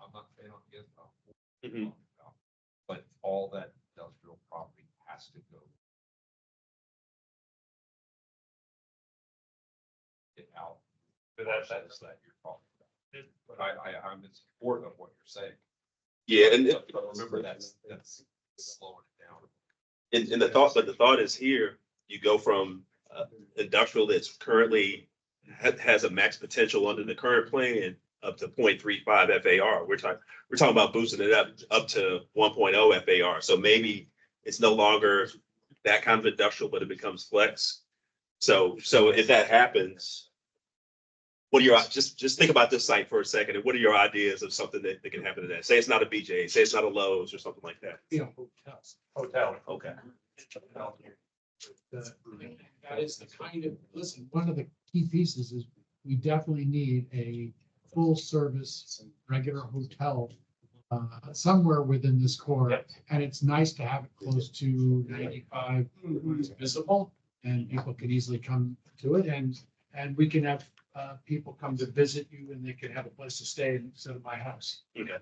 I'm not saying I'm against it, Mhm. but all that industrial property has to go. Get out. But that's that you're talking about. But I'm in support of what you're saying. Yeah, and But remember that's slowing it down. and the thought is here, you go from industrial that's currently has a max potential under the current plan up to 0.35 FAR. We're talking about boosting it up to 1.0 FAR. So maybe it's no longer that kind of industrial, but it becomes flex. So if that happens, what are your, just think about this site for a second, and what are your ideas of something that can happen to that? Say it's not a BJ, say it's not a Lowe's or something like that. Hotel. Okay. That is the kind of, listen, one of the key pieces is we definitely need a full service, regular hotel somewhere within this core. Yep. And it's nice to have it close to 95 it's visible and people can easily come to it, and we can have people come to visit you, and they can have a place to stay instead of my house. Okay.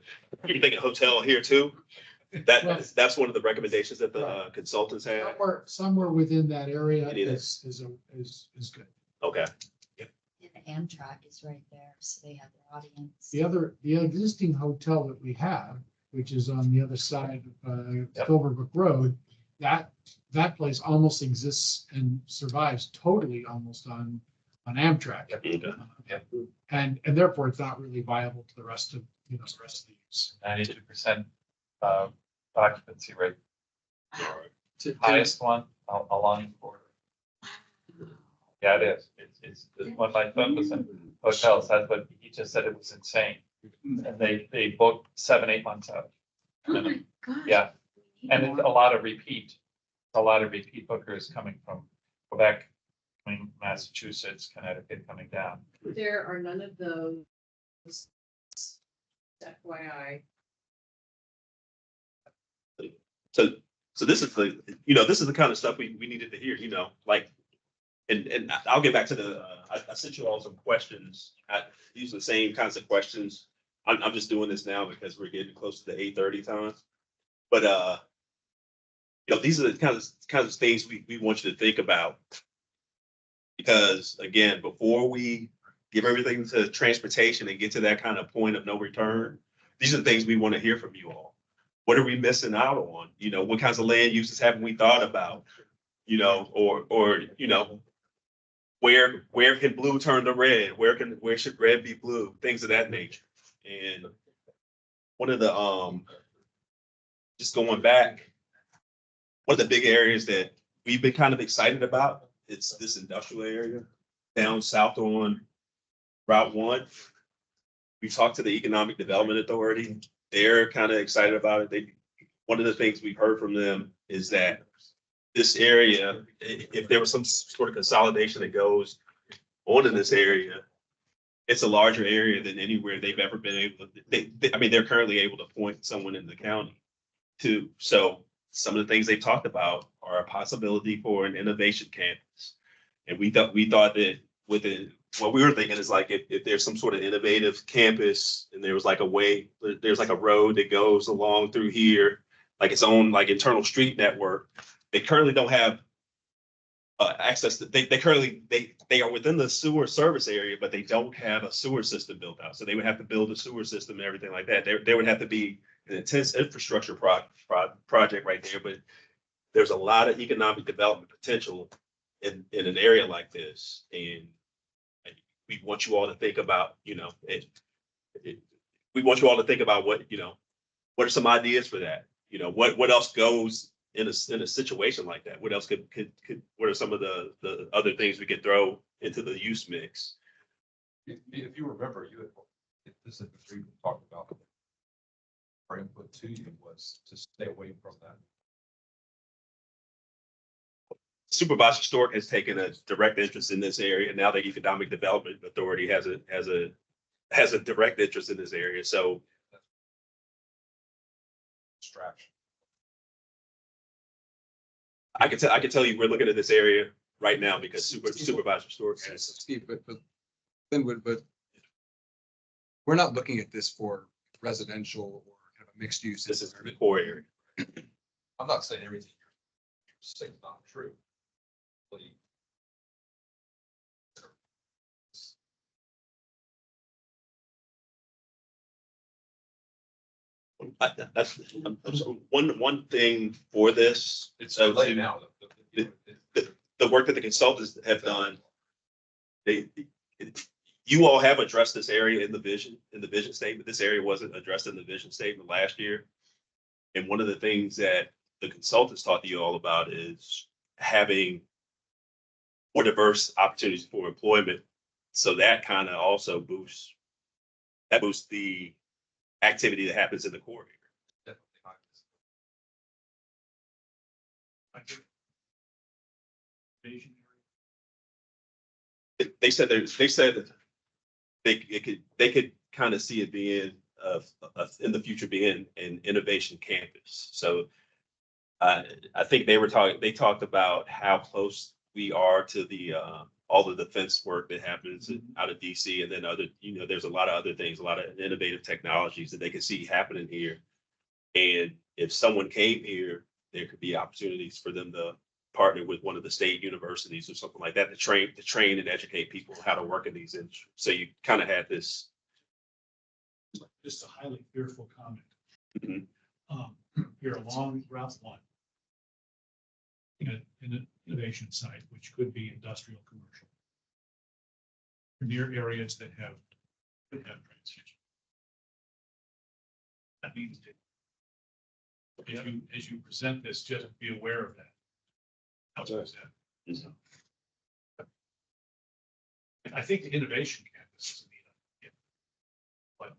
You think a hotel here too? That's one of the recommendations that the consultants have. Somewhere within that area It is. is good. Okay. And Amtrak is right there, so they have their audience. The existing hotel that we have, which is on the other side of Silverbrook Road, that place almost exists and survives totally almost on Amtrak. Okay. And therefore it's not really viable to the rest of, the rest of the use. 92% occupancy rate, To- highest one along the border. Yeah, it is. It's one of my son was in hotels. That's what he just said. It was insane. And they booked 7-8 months out. Oh my gosh. Yeah, and it's a lot of repeat bookers coming from Quebec, coming Massachusetts, Connecticut, coming down. There are none of those. FYI. So this is the kind of stuff we needed to hear, like, and I'll get back to I sent you all some questions. These are the same kinds of questions. I'm just doing this now because we're getting close to the 8:30 time. But, these are the kinds of things we want you to think about. Because again, before we give everything to transportation and get to that kind of point of no return, these are the things we want to hear from you all. What are we missing out on? What kinds of land uses haven't we thought about? Where can blue turn to red? Where should red be blue? Things of that nature. And one of the just going back, one of the big areas that we've been kind of excited about, it's this industrial area down south on Route 1. We talked to the Economic Development Authority. They're kind of excited about it. One of the things we've heard from them is that this area, if there was some sort of consolidation that goes on in this area, it's a larger area than anywhere they've ever been able to. They're currently able to point someone in the county to. So some of the things they talked about are a possibility for an innovation campus. And we thought that what we were thinking is like if there's some sort of innovative campus and there was like there's like a road that goes along through here, like its own like internal street network. They currently don't have access to, they are within the sewer service area, but they don't have a sewer system built out. So they would have to build a sewer system and everything like that. There would have to be an intense infrastructure project right there, but there's a lot of economic development potential in an area like this. And we want you all to think about, we want you all to think about what are some ideas for that? What else goes in a situation like that? What else what are some of the other things we could throw into the use mix? If you remember, this is the we talked about. Our input to you was to stay away from that. Supervisor Stork has taken a direct interest in this area. Now the Economic Development Authority has a direct interest in this area. So Distraction. I can tell you we're looking at this area right now because Supervisor Stork has. Steve, but Linwood, but we're not looking at this for residential or kind of mixed use. This is the core area. I'm not saying everything you're saying is not true. That's one thing for this. It's So late now. the work that the consultants have done, you all have addressed this area in the vision statement. This area wasn't addressed in the vision statement last year. And one of the things that the consultants talked to you all about is having more diverse opportunities for employment. So that kind of also boosts the activity that happens in the core area. They said that they could kind of see it being in the future being an innovation campus. So I think they talked about how close we are to the, all the defense work that happens out of DC, and then other, there's a lot of other things, a lot of innovative technologies that they can see happening here. And if someone came here, there could be opportunities for them to partner with one of the state universities or something like that to train and educate people how to work in these industries. So you kind of had this. Just a highly fearful comment. Mhm. You're along Route 1. In an innovation site, which could be industrial, commercial. Near areas that could have transition. That means that as you present this, just be aware of that. How to present. So, I think the innovation campus is neat. But,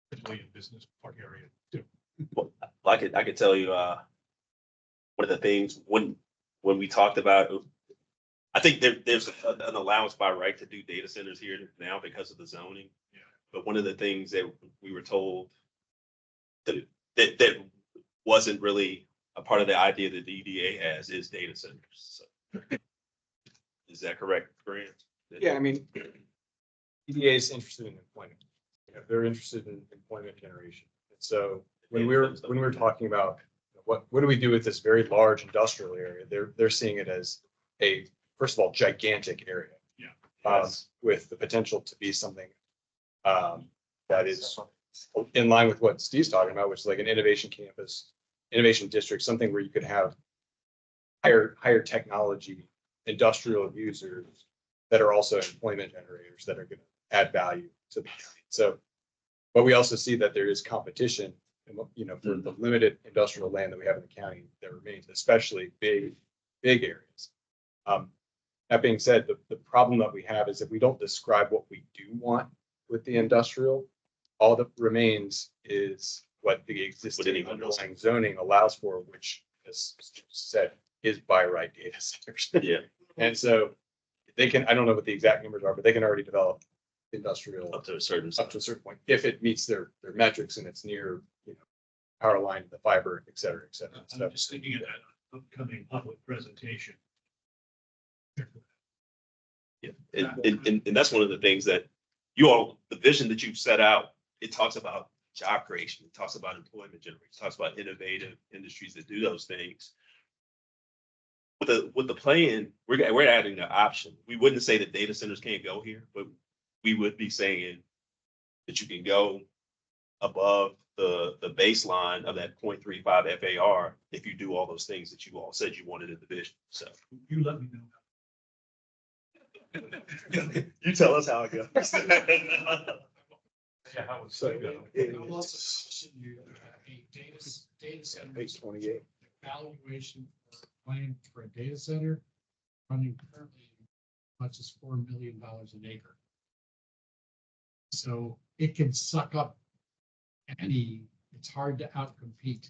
particularly in business park area too. Well, I could tell you, one of the things when we talked about, I think there's an allowance by right to do data centers here now because of the zoning. Yeah. But one of the things that we were told that wasn't really a part of the idea that the EDA has is data centers. So, is that correct, Grant? Yeah, I mean, EDA is interested in employment. They're interested in employment generation. And so when we were talking about what do we do with this very large industrial area, they're seeing it as a, first of all, gigantic area. Yeah. With the potential to be something that is in line with what Steve's talking about, which is like an innovation campus, innovation district, something where you could have higher technology industrial users that are also employment generators that are going to add value to the county. So, but we also see that there is competition, for the limited industrial land that we have in the county that remains, especially big areas. That being said, the problem that we have is if we don't describe what we do want with the industrial, all that remains is what the existing underlying zoning allows for, which, as Steve said, is by right data centers. Yeah. And so they can, I don't know what the exact numbers are, but they can already develop industrial Up to a certain point if it meets their metrics and it's near, power line, the fiber, et cetera, et cetera. I'm just thinking of that upcoming public presentation. Yeah, and that's one of the things that the vision that you've set out, it talks about job creation, it talks about employment generation, it talks about innovative industries that do those things. With the plan, we're adding an option. We wouldn't say that data centers can't go here, but we would be saying that you can go above the baseline of that 0.35 FAR if you do all those things that you all said you wanted in the vision. So You let me know. you tell us how it goes. Yeah, how it's So, go. I'll also caution you, a data center Page 28. valuation for plan for a data center running currently as much as $4 million an acre. So it can suck up it's hard to outcompete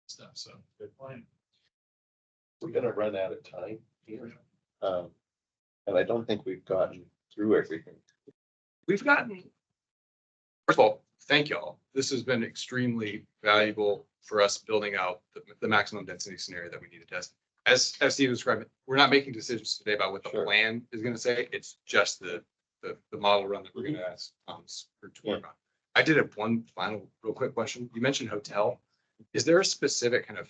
stuff. So Good plan. We're gonna run out of time here. And I don't think we've gotten through everything. We've gotten, first of all, thank y'all. This has been extremely valuable for us building out the maximum density scenario that we need to test. As Steve described, we're not making decisions today about what the Sure. plan is going to say. It's just the model run that we're going to ask for tour about. I did have one final real quick question. You mentioned hotel. Is there a specific kind of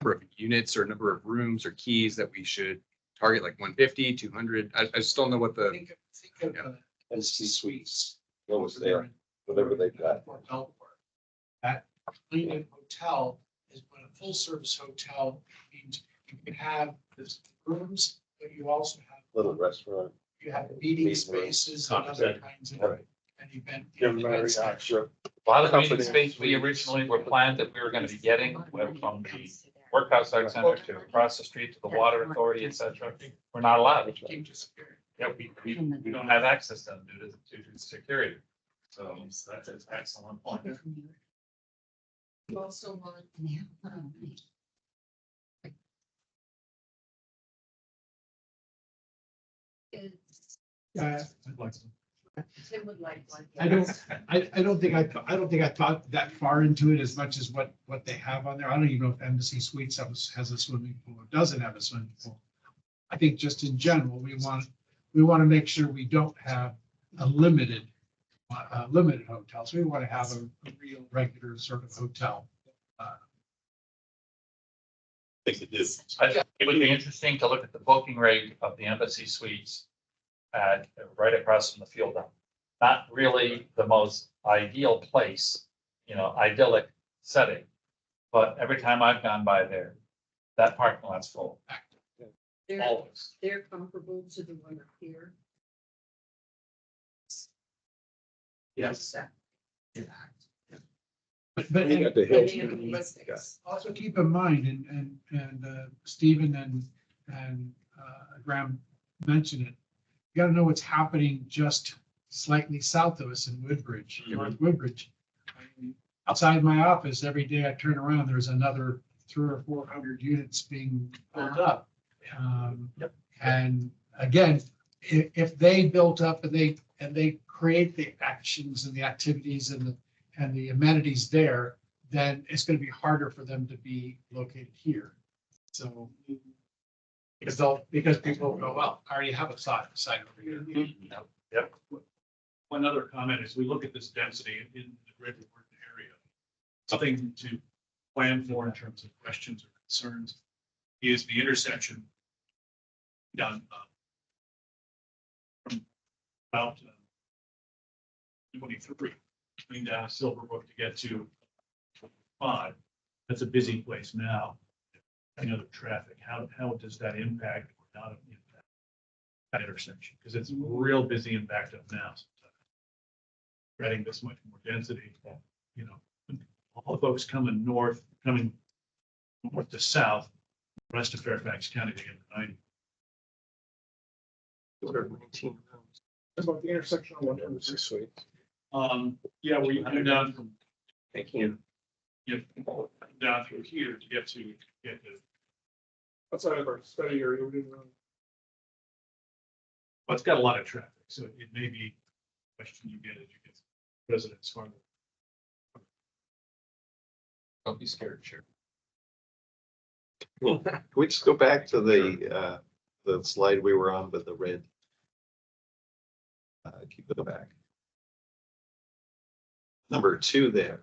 number of units or number of rooms or keys that we should target, like 150, 200? I just don't know what the. think of And suites, what was there, whatever they've got. That Cleveland hotel is when a full service hotel means you can have the rooms, but you also have Little restaurant. you have meeting Meeting spaces rooms. and other kinds of Right. an event. Your event Marriott, center. sure. A lot of the meeting Company. space we originally were planned that we were gonna be getting went from the workhouse art center to across the street to the water authority, et cetera. We're not allowed. Keep disappearing. Yeah, we don't have access to them due to security. So that's an excellent point. You also want is I'd like to. Tim would like one. I don't think I thought that far into it as much as what they have on there. I don't even know if Embassy Suites has a swimming pool or doesn't have a swimming pool. I think just in general, we want to make sure we don't have a limited hotels. We want to have a real regular sort of hotel. Things to do. I think it would be interesting to look at the booking rate of the Embassy Suites at, right across from the field. Not really the most ideal place, idyllic setting. But every time I've gone by there, that parking lot's full. They're, Always. they're comparable to the one up here. Yes. But We got the But Hilton. they have the listings. also keep in mind, and Stephen and Graham mentioned it. You gotta know what's happening just slightly south of us in Woodbridge, North Woodbridge. I mean, outside my office, every day I turn around, there's another 300 or 400 units being built up. And again, if they built up and they create the actions and the activities and the amenities there, then it's going to be harder for them to be located here. So because people will go, well, I already have a site over here. Yep. One other comment is we look at this density in the greater Wharton area. Something to plan for in terms of questions or concerns is the intersection down from about 23, coming down Silverbrook to get to 5. That's a busy place now. The traffic, how does that impact or not impact that intersection? Because it's real busy and backed up now. Adding this much more density, all the folks coming north to south, rest of Fairfax County to get to 90. 219. About the intersection on 126 Suites. Yeah, where you come down from, Thank you. down through here to get to. Outside of our study area, we didn't really. Well, it's got a lot of traffic, so it may be a question you get as you get residents farther. Don't be scared, sure. Can we just go back to the slide we were on with the red? Keep it back. Number 2 there.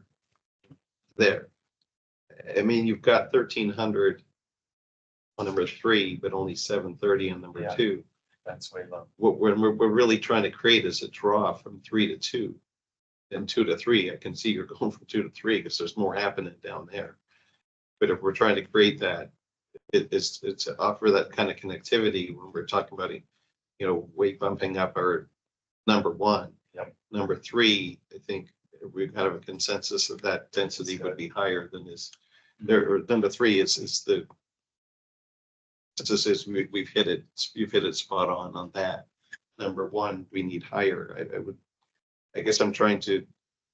I mean, you've got 1,300 on number 3, but only 730 on number Yeah. 2. That's way low. What we're really trying to create is a draw from 3 to 2. And 2 to 3, I can see you're going from 2 to 3 because there's more happening down there. But if we're trying to create that, it's to offer that kind of connectivity when we're talking about, weight bumping up our number 1. Yep. Number 3, I think we've got a consensus that density would be higher than this. There, or number 3 is the. We've hit it. You've hit it spot on that. Number 1, we need higher. I guess I'm trying to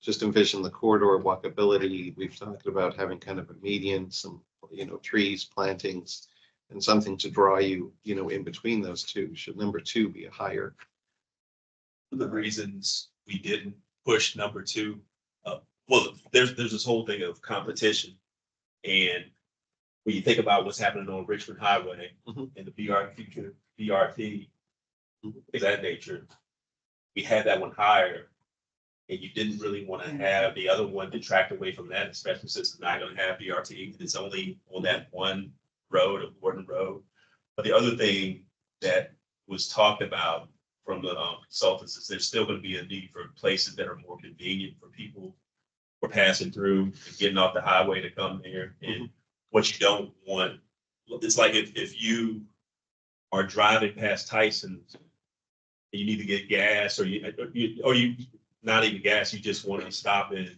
just envision the corridor walkability. We've talked about having kind of a median, some, trees, plantings, and something to draw you, in between those two. Should number 2 be a higher? One of the reasons we didn't push number 2, well, there's this whole thing of competition. And when you think about what's happening on Richmond Highway Mhm. and the future BRT, things of that nature, we had that one higher. And you didn't really want to have the other one detract away from that, especially since it's not going to have BRT. It's only on that one road, of Gordon Road. But the other thing that was talked about from the consultants is there's still going to be a need for places that are more convenient for people who are passing through and getting off the highway to come there. And what you don't want, it's like if you are driving past Tyson's and you need to get gas, or you not even gas, you just want to stop and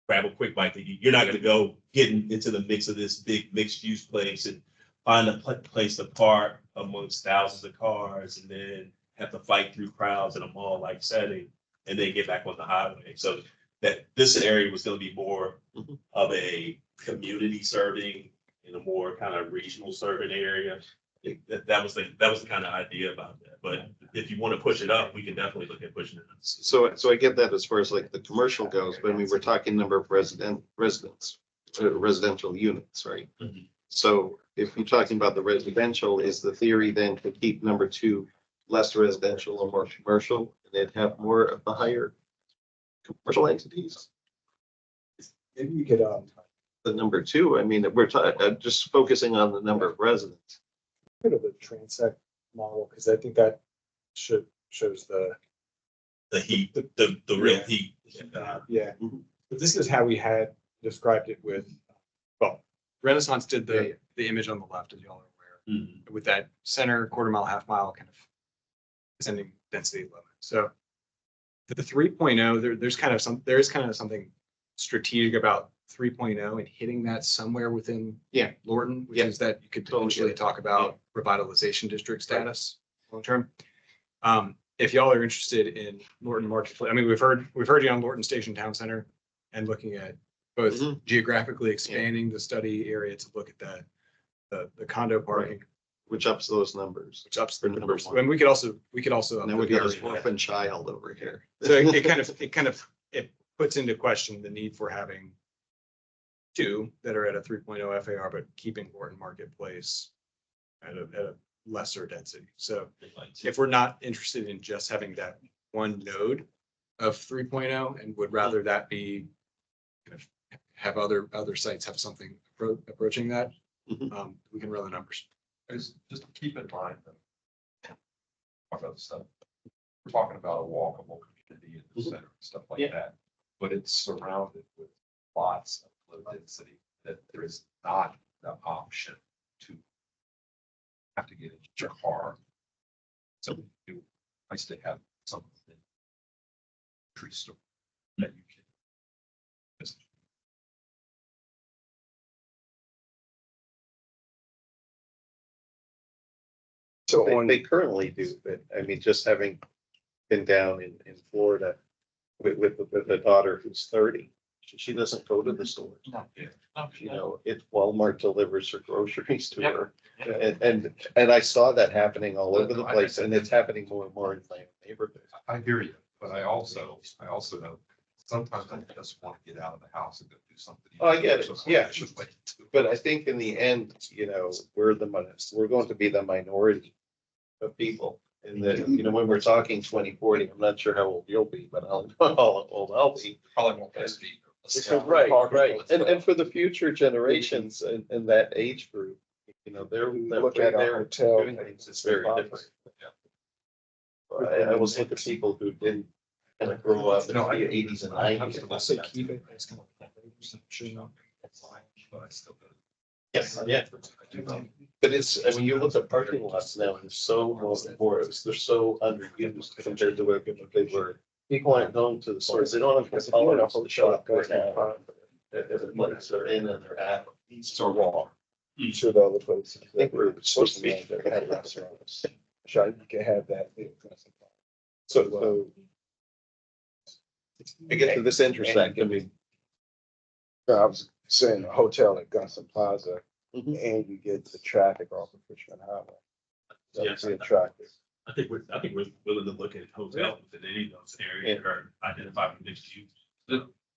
grab a quick bite to eat. You're not going to go getting into the mix of this big mixed use place and find a place to park amongst thousands of cars and then have to fight through crowds in a mall-like setting and then get back on the highway. So that this area was going to be more of a community serving in a more kind of regional serving area. That was the kind of idea about that. But if you want to push it up, we can definitely look at pushing it up. So I get that as far as like the commercial goes, but I mean, we're talking number of residential units, right? Mhm. So if you're talking about the residential, is the theory then to keep number two less residential or more commercial, and then have more of the higher commercial entities? Maybe we could, The number two, I mean, we're just focusing on the number of residents. bit of a transect model, because I think that shows the, The heat, the real heat. yeah. Mhm. But this is how we had described it with, well, Renaissance did the image on the left, as y'all are aware, Mhm. with that center quarter mile, half mile kind of ascending density limit. So the 3.0, there is kind of something strategic about 3.0 and hitting that somewhere within Lorton, which is that you could potentially talk about revitalization district status long term. If y'all are interested in Lorton Marketplace, I mean, we've heard you on Lorton Station Town Center and looking at both Mhm. geographically expanding the study area to look at the condo parking, Which ups those numbers. which ups For the number numbers. one. And we could also. And then we got this orphan child over here. So it puts into question the need for having two that are at a 3.0 FAR, but keeping Lorton Marketplace at a lesser density. So if we're not interested in just having that one node of 3.0 and would rather that be kind of have other sites have something approaching that, Mhm. we can run the numbers. Just keep in mind that. Talk about stuff. We're talking about a walkable community in the center, stuff like Yeah. that. But it's surrounded with lots of low density that there is not the option to have to get into your car. So you, I still have some tree store that you can. Just So They currently do, but I mean, just having been down in Florida with a daughter who's 30, she doesn't go to the store. No. You know, Walmart delivers her groceries to her. And I saw that happening all over the place, and it's happening more and more in my neighborhood. I hear you, but I also know sometimes I just want to get out of the house and go do something. Oh, I get it. So Yeah. I should wait to- But I think in the end, you know, we're going to be the minority of people. And that, you know, when we're talking 2040, I'm not sure how old you'll be, but I'll how old I'll be. Probably won't pass me. Right. And for the future generations and that age group, you know, look at a hotel. doing things is very different. I always look at people who didn't kind of grow up in the 80s and 90s. I'll say keep it as kind of perception. But I still do. Yes, yeah. But it's, I mean, you look at parking lots now, and there's so more, they're so underused compared to what they were. People aren't going to the stores, they don't have to follow us to shop right now. Every place they're in and they're at, so wrong. To the other places. I think we're supposed to be. Sure, you can have that. So I get to this intersect, I mean. I was saying a hotel at Gunson Plaza, Mhm. and you get the traffic off of Richmond Highway. Yes. That's attractive. I think we're willing to look at hotels within any of those areas or identify with mixed use.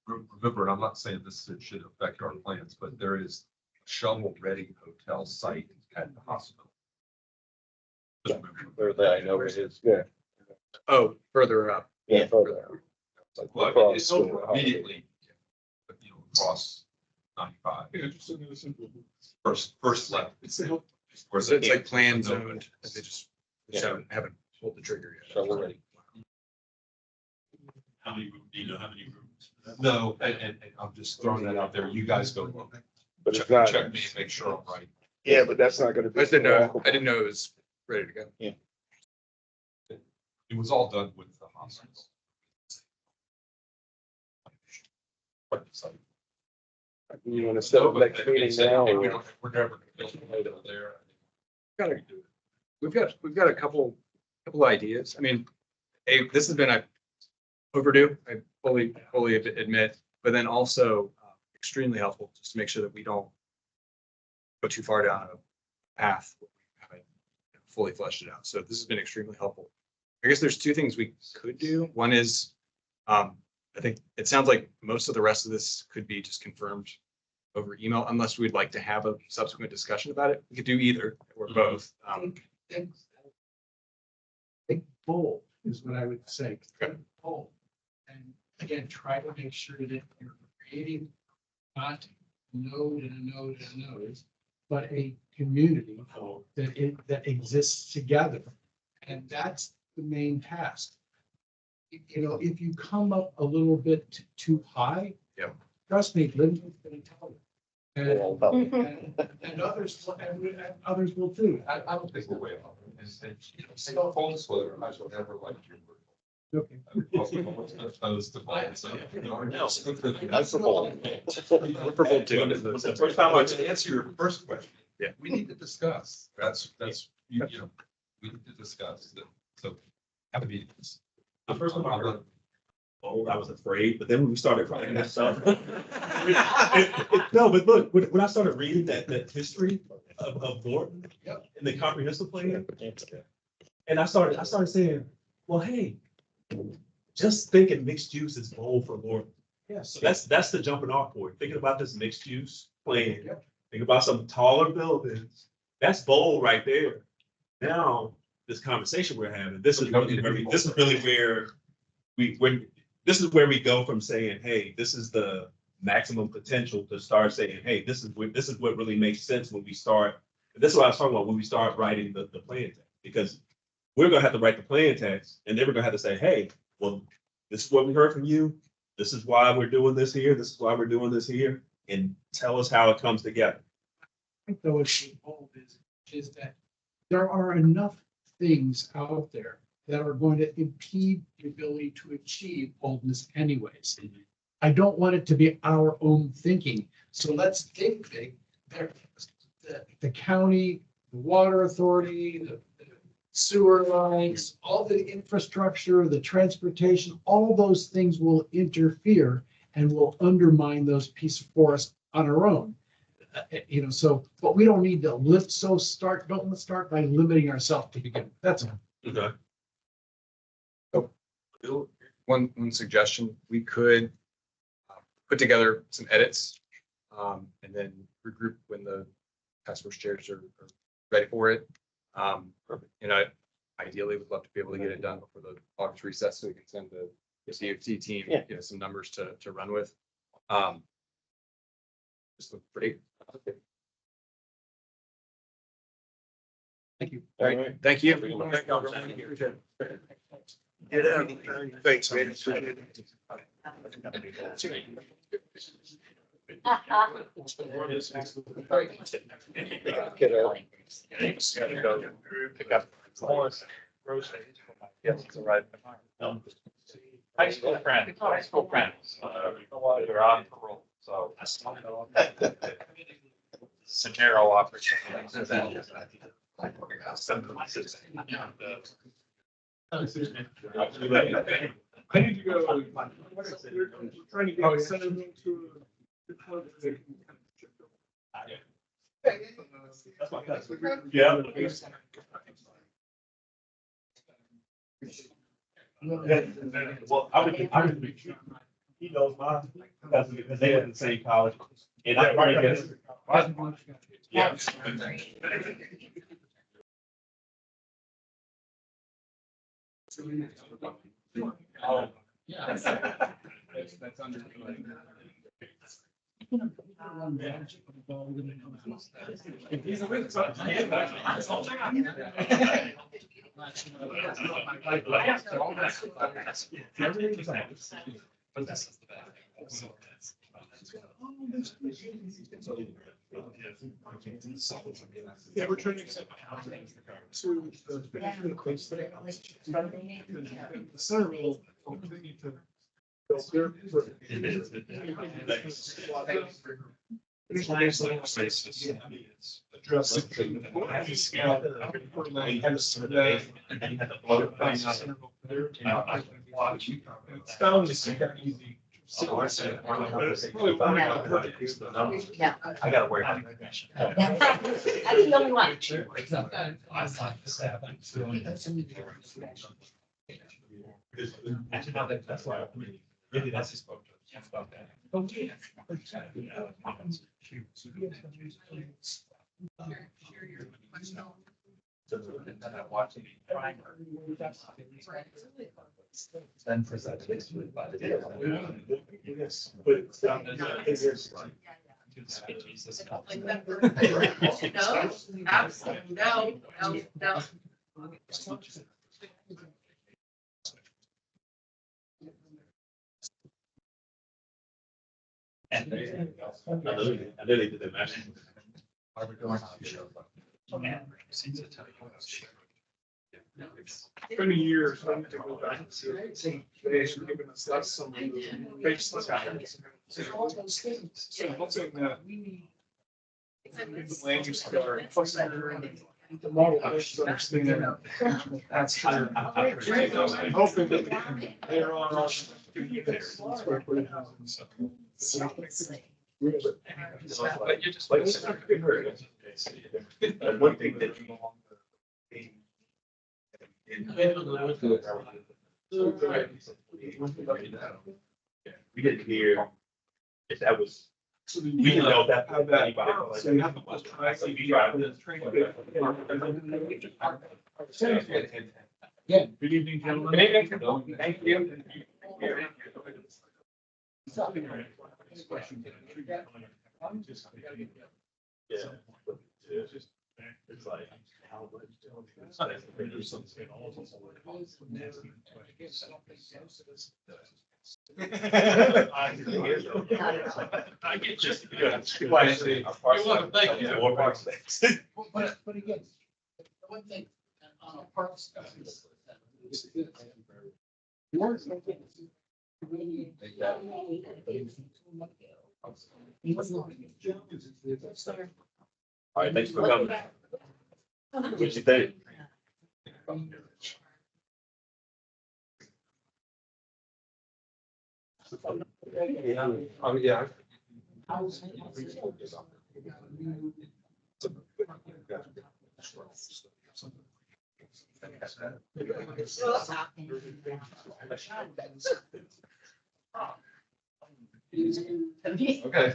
Remember, and I'm not saying this should affect our plans, but there is a shovel-ready hotel site at the hospital. Just remember. I know it is. Yeah. Oh, further up. Yeah. Further. Like Well, across it's the over highway. immediately, but you know, across 95. First left. Or so it's like plan zoned, and they just haven't pulled the trigger yet. Shovel ready. How many rooms, do you know how many rooms? No, and I'm just throwing that out there. You guys go look. But it's not, Check me and make sure I'm right. yeah, but that's not gonna be. I didn't know it was ready to go. It was all done with the hospital. You wanna set up next meeting now? Or- We're never gonna build a hotel there. We've got a couple ideas. I mean, this has been overdue, I fully admit, but then also extremely helpful just to make sure that we don't go too far down a path. Where we have fully fleshed it out. So this has been extremely helpful. I guess there's two things we could do. One is, I think it sounds like most of the rest of this could be just confirmed over email, unless we'd like to have a subsequent discussion about it. We could do either or both. Think bold is what I would say. Think bold. And again, try to make sure that you're creating not a node and a node and a node, but a community that exists together. And that's the main task. You know, if you come up a little bit too high. Yep. Trust me, Lyndon's gonna tell you. Well, well. And others, and others will too. I don't think we're way off. So full disclosure, I shall never like your word. Okay. Opposed to bold, so, you know, I'm for bold. We're for bold too. The first time To answer your first question. Yeah. We need to discuss. That's, you know, we need to discuss that. So have a meeting. The first time I heard bold, I was afraid, but then when we started writing that stuff. No, but look, when I started reading that history of Lorton and the comprehensive plan, and I started saying, well, hey, just thinking mixed use is bold for Lorton. Yes. So that's the jumping off point. Thinking about this mixed use plan, think about some taller buildings. That's bold right there. Now, this conversation we're having, this is really where we go from saying, hey, this is the maximum potential to start saying, hey, this is what really makes sense when we start. This is what I was talking about when we start writing the plan text, because we're gonna have to write the plan text, and then we're gonna have to say, hey, well, this is what we heard from you. This is why we're doing this here. This is why we're doing this here, and tell us how it comes together. I think though it's bold is that there are enough things out there that are going to impede the ability to achieve boldness anyways. I don't want it to be our own thinking. So let's think big. The county, the water authority, the sewer lines, all the infrastructure, the transportation, all those things will interfere and will undermine those pieces of forest on our own. You know, so, but we don't need to don't start by limiting ourselves to begin with. That's all. Okay. One suggestion, we could put together some edits and then regroup when the task force chairs are ready for it. And I ideally would love to be able to get it done before the August recess so we can send the CFT team, you know, some numbers to run with. Just look great. Thank you. All right. Thank you. Get out. Thanks, man. Kiddo. Pick up groceries for my kids to ride tomorrow. High school friends, they're on parole, so. Scenario opportunities for them. I need to go. Trying to get Senator to. That's my cousin. Yeah. Well, he knows my cousin because they went to the same college. And I probably guess. Yeah. Oh, yeah. That's under. Yeah, we're trying to accept to the place that the center will continue to build their. It's found to see that easy. So I said, No. I gotta worry about that. I'm the only one. That's why. Maybe that's his book. About that. And I watched the primer. Then presented by the. Yes. But it's down to the figures. Jesus. No, absolutely, no. And I know they did that match. are we going on? And seems to tell you. 20 years. I need to go back and see it. Today's giving us that's some of the faceless guys. All those things. So what's in the land use card? The model is understanding. That's true. I'm hoping that they're on. But you're just like. One thing that you. We didn't hear if that was, we didn't know if that. Have that. anybody So you have to. Yeah. Good evening, gentlemen. Thank you. Yeah. It's like. I get just. You're welcome, thank you. But again, the one thing on a parks. All right, thanks for coming. What you think? Oh, yeah. Okay.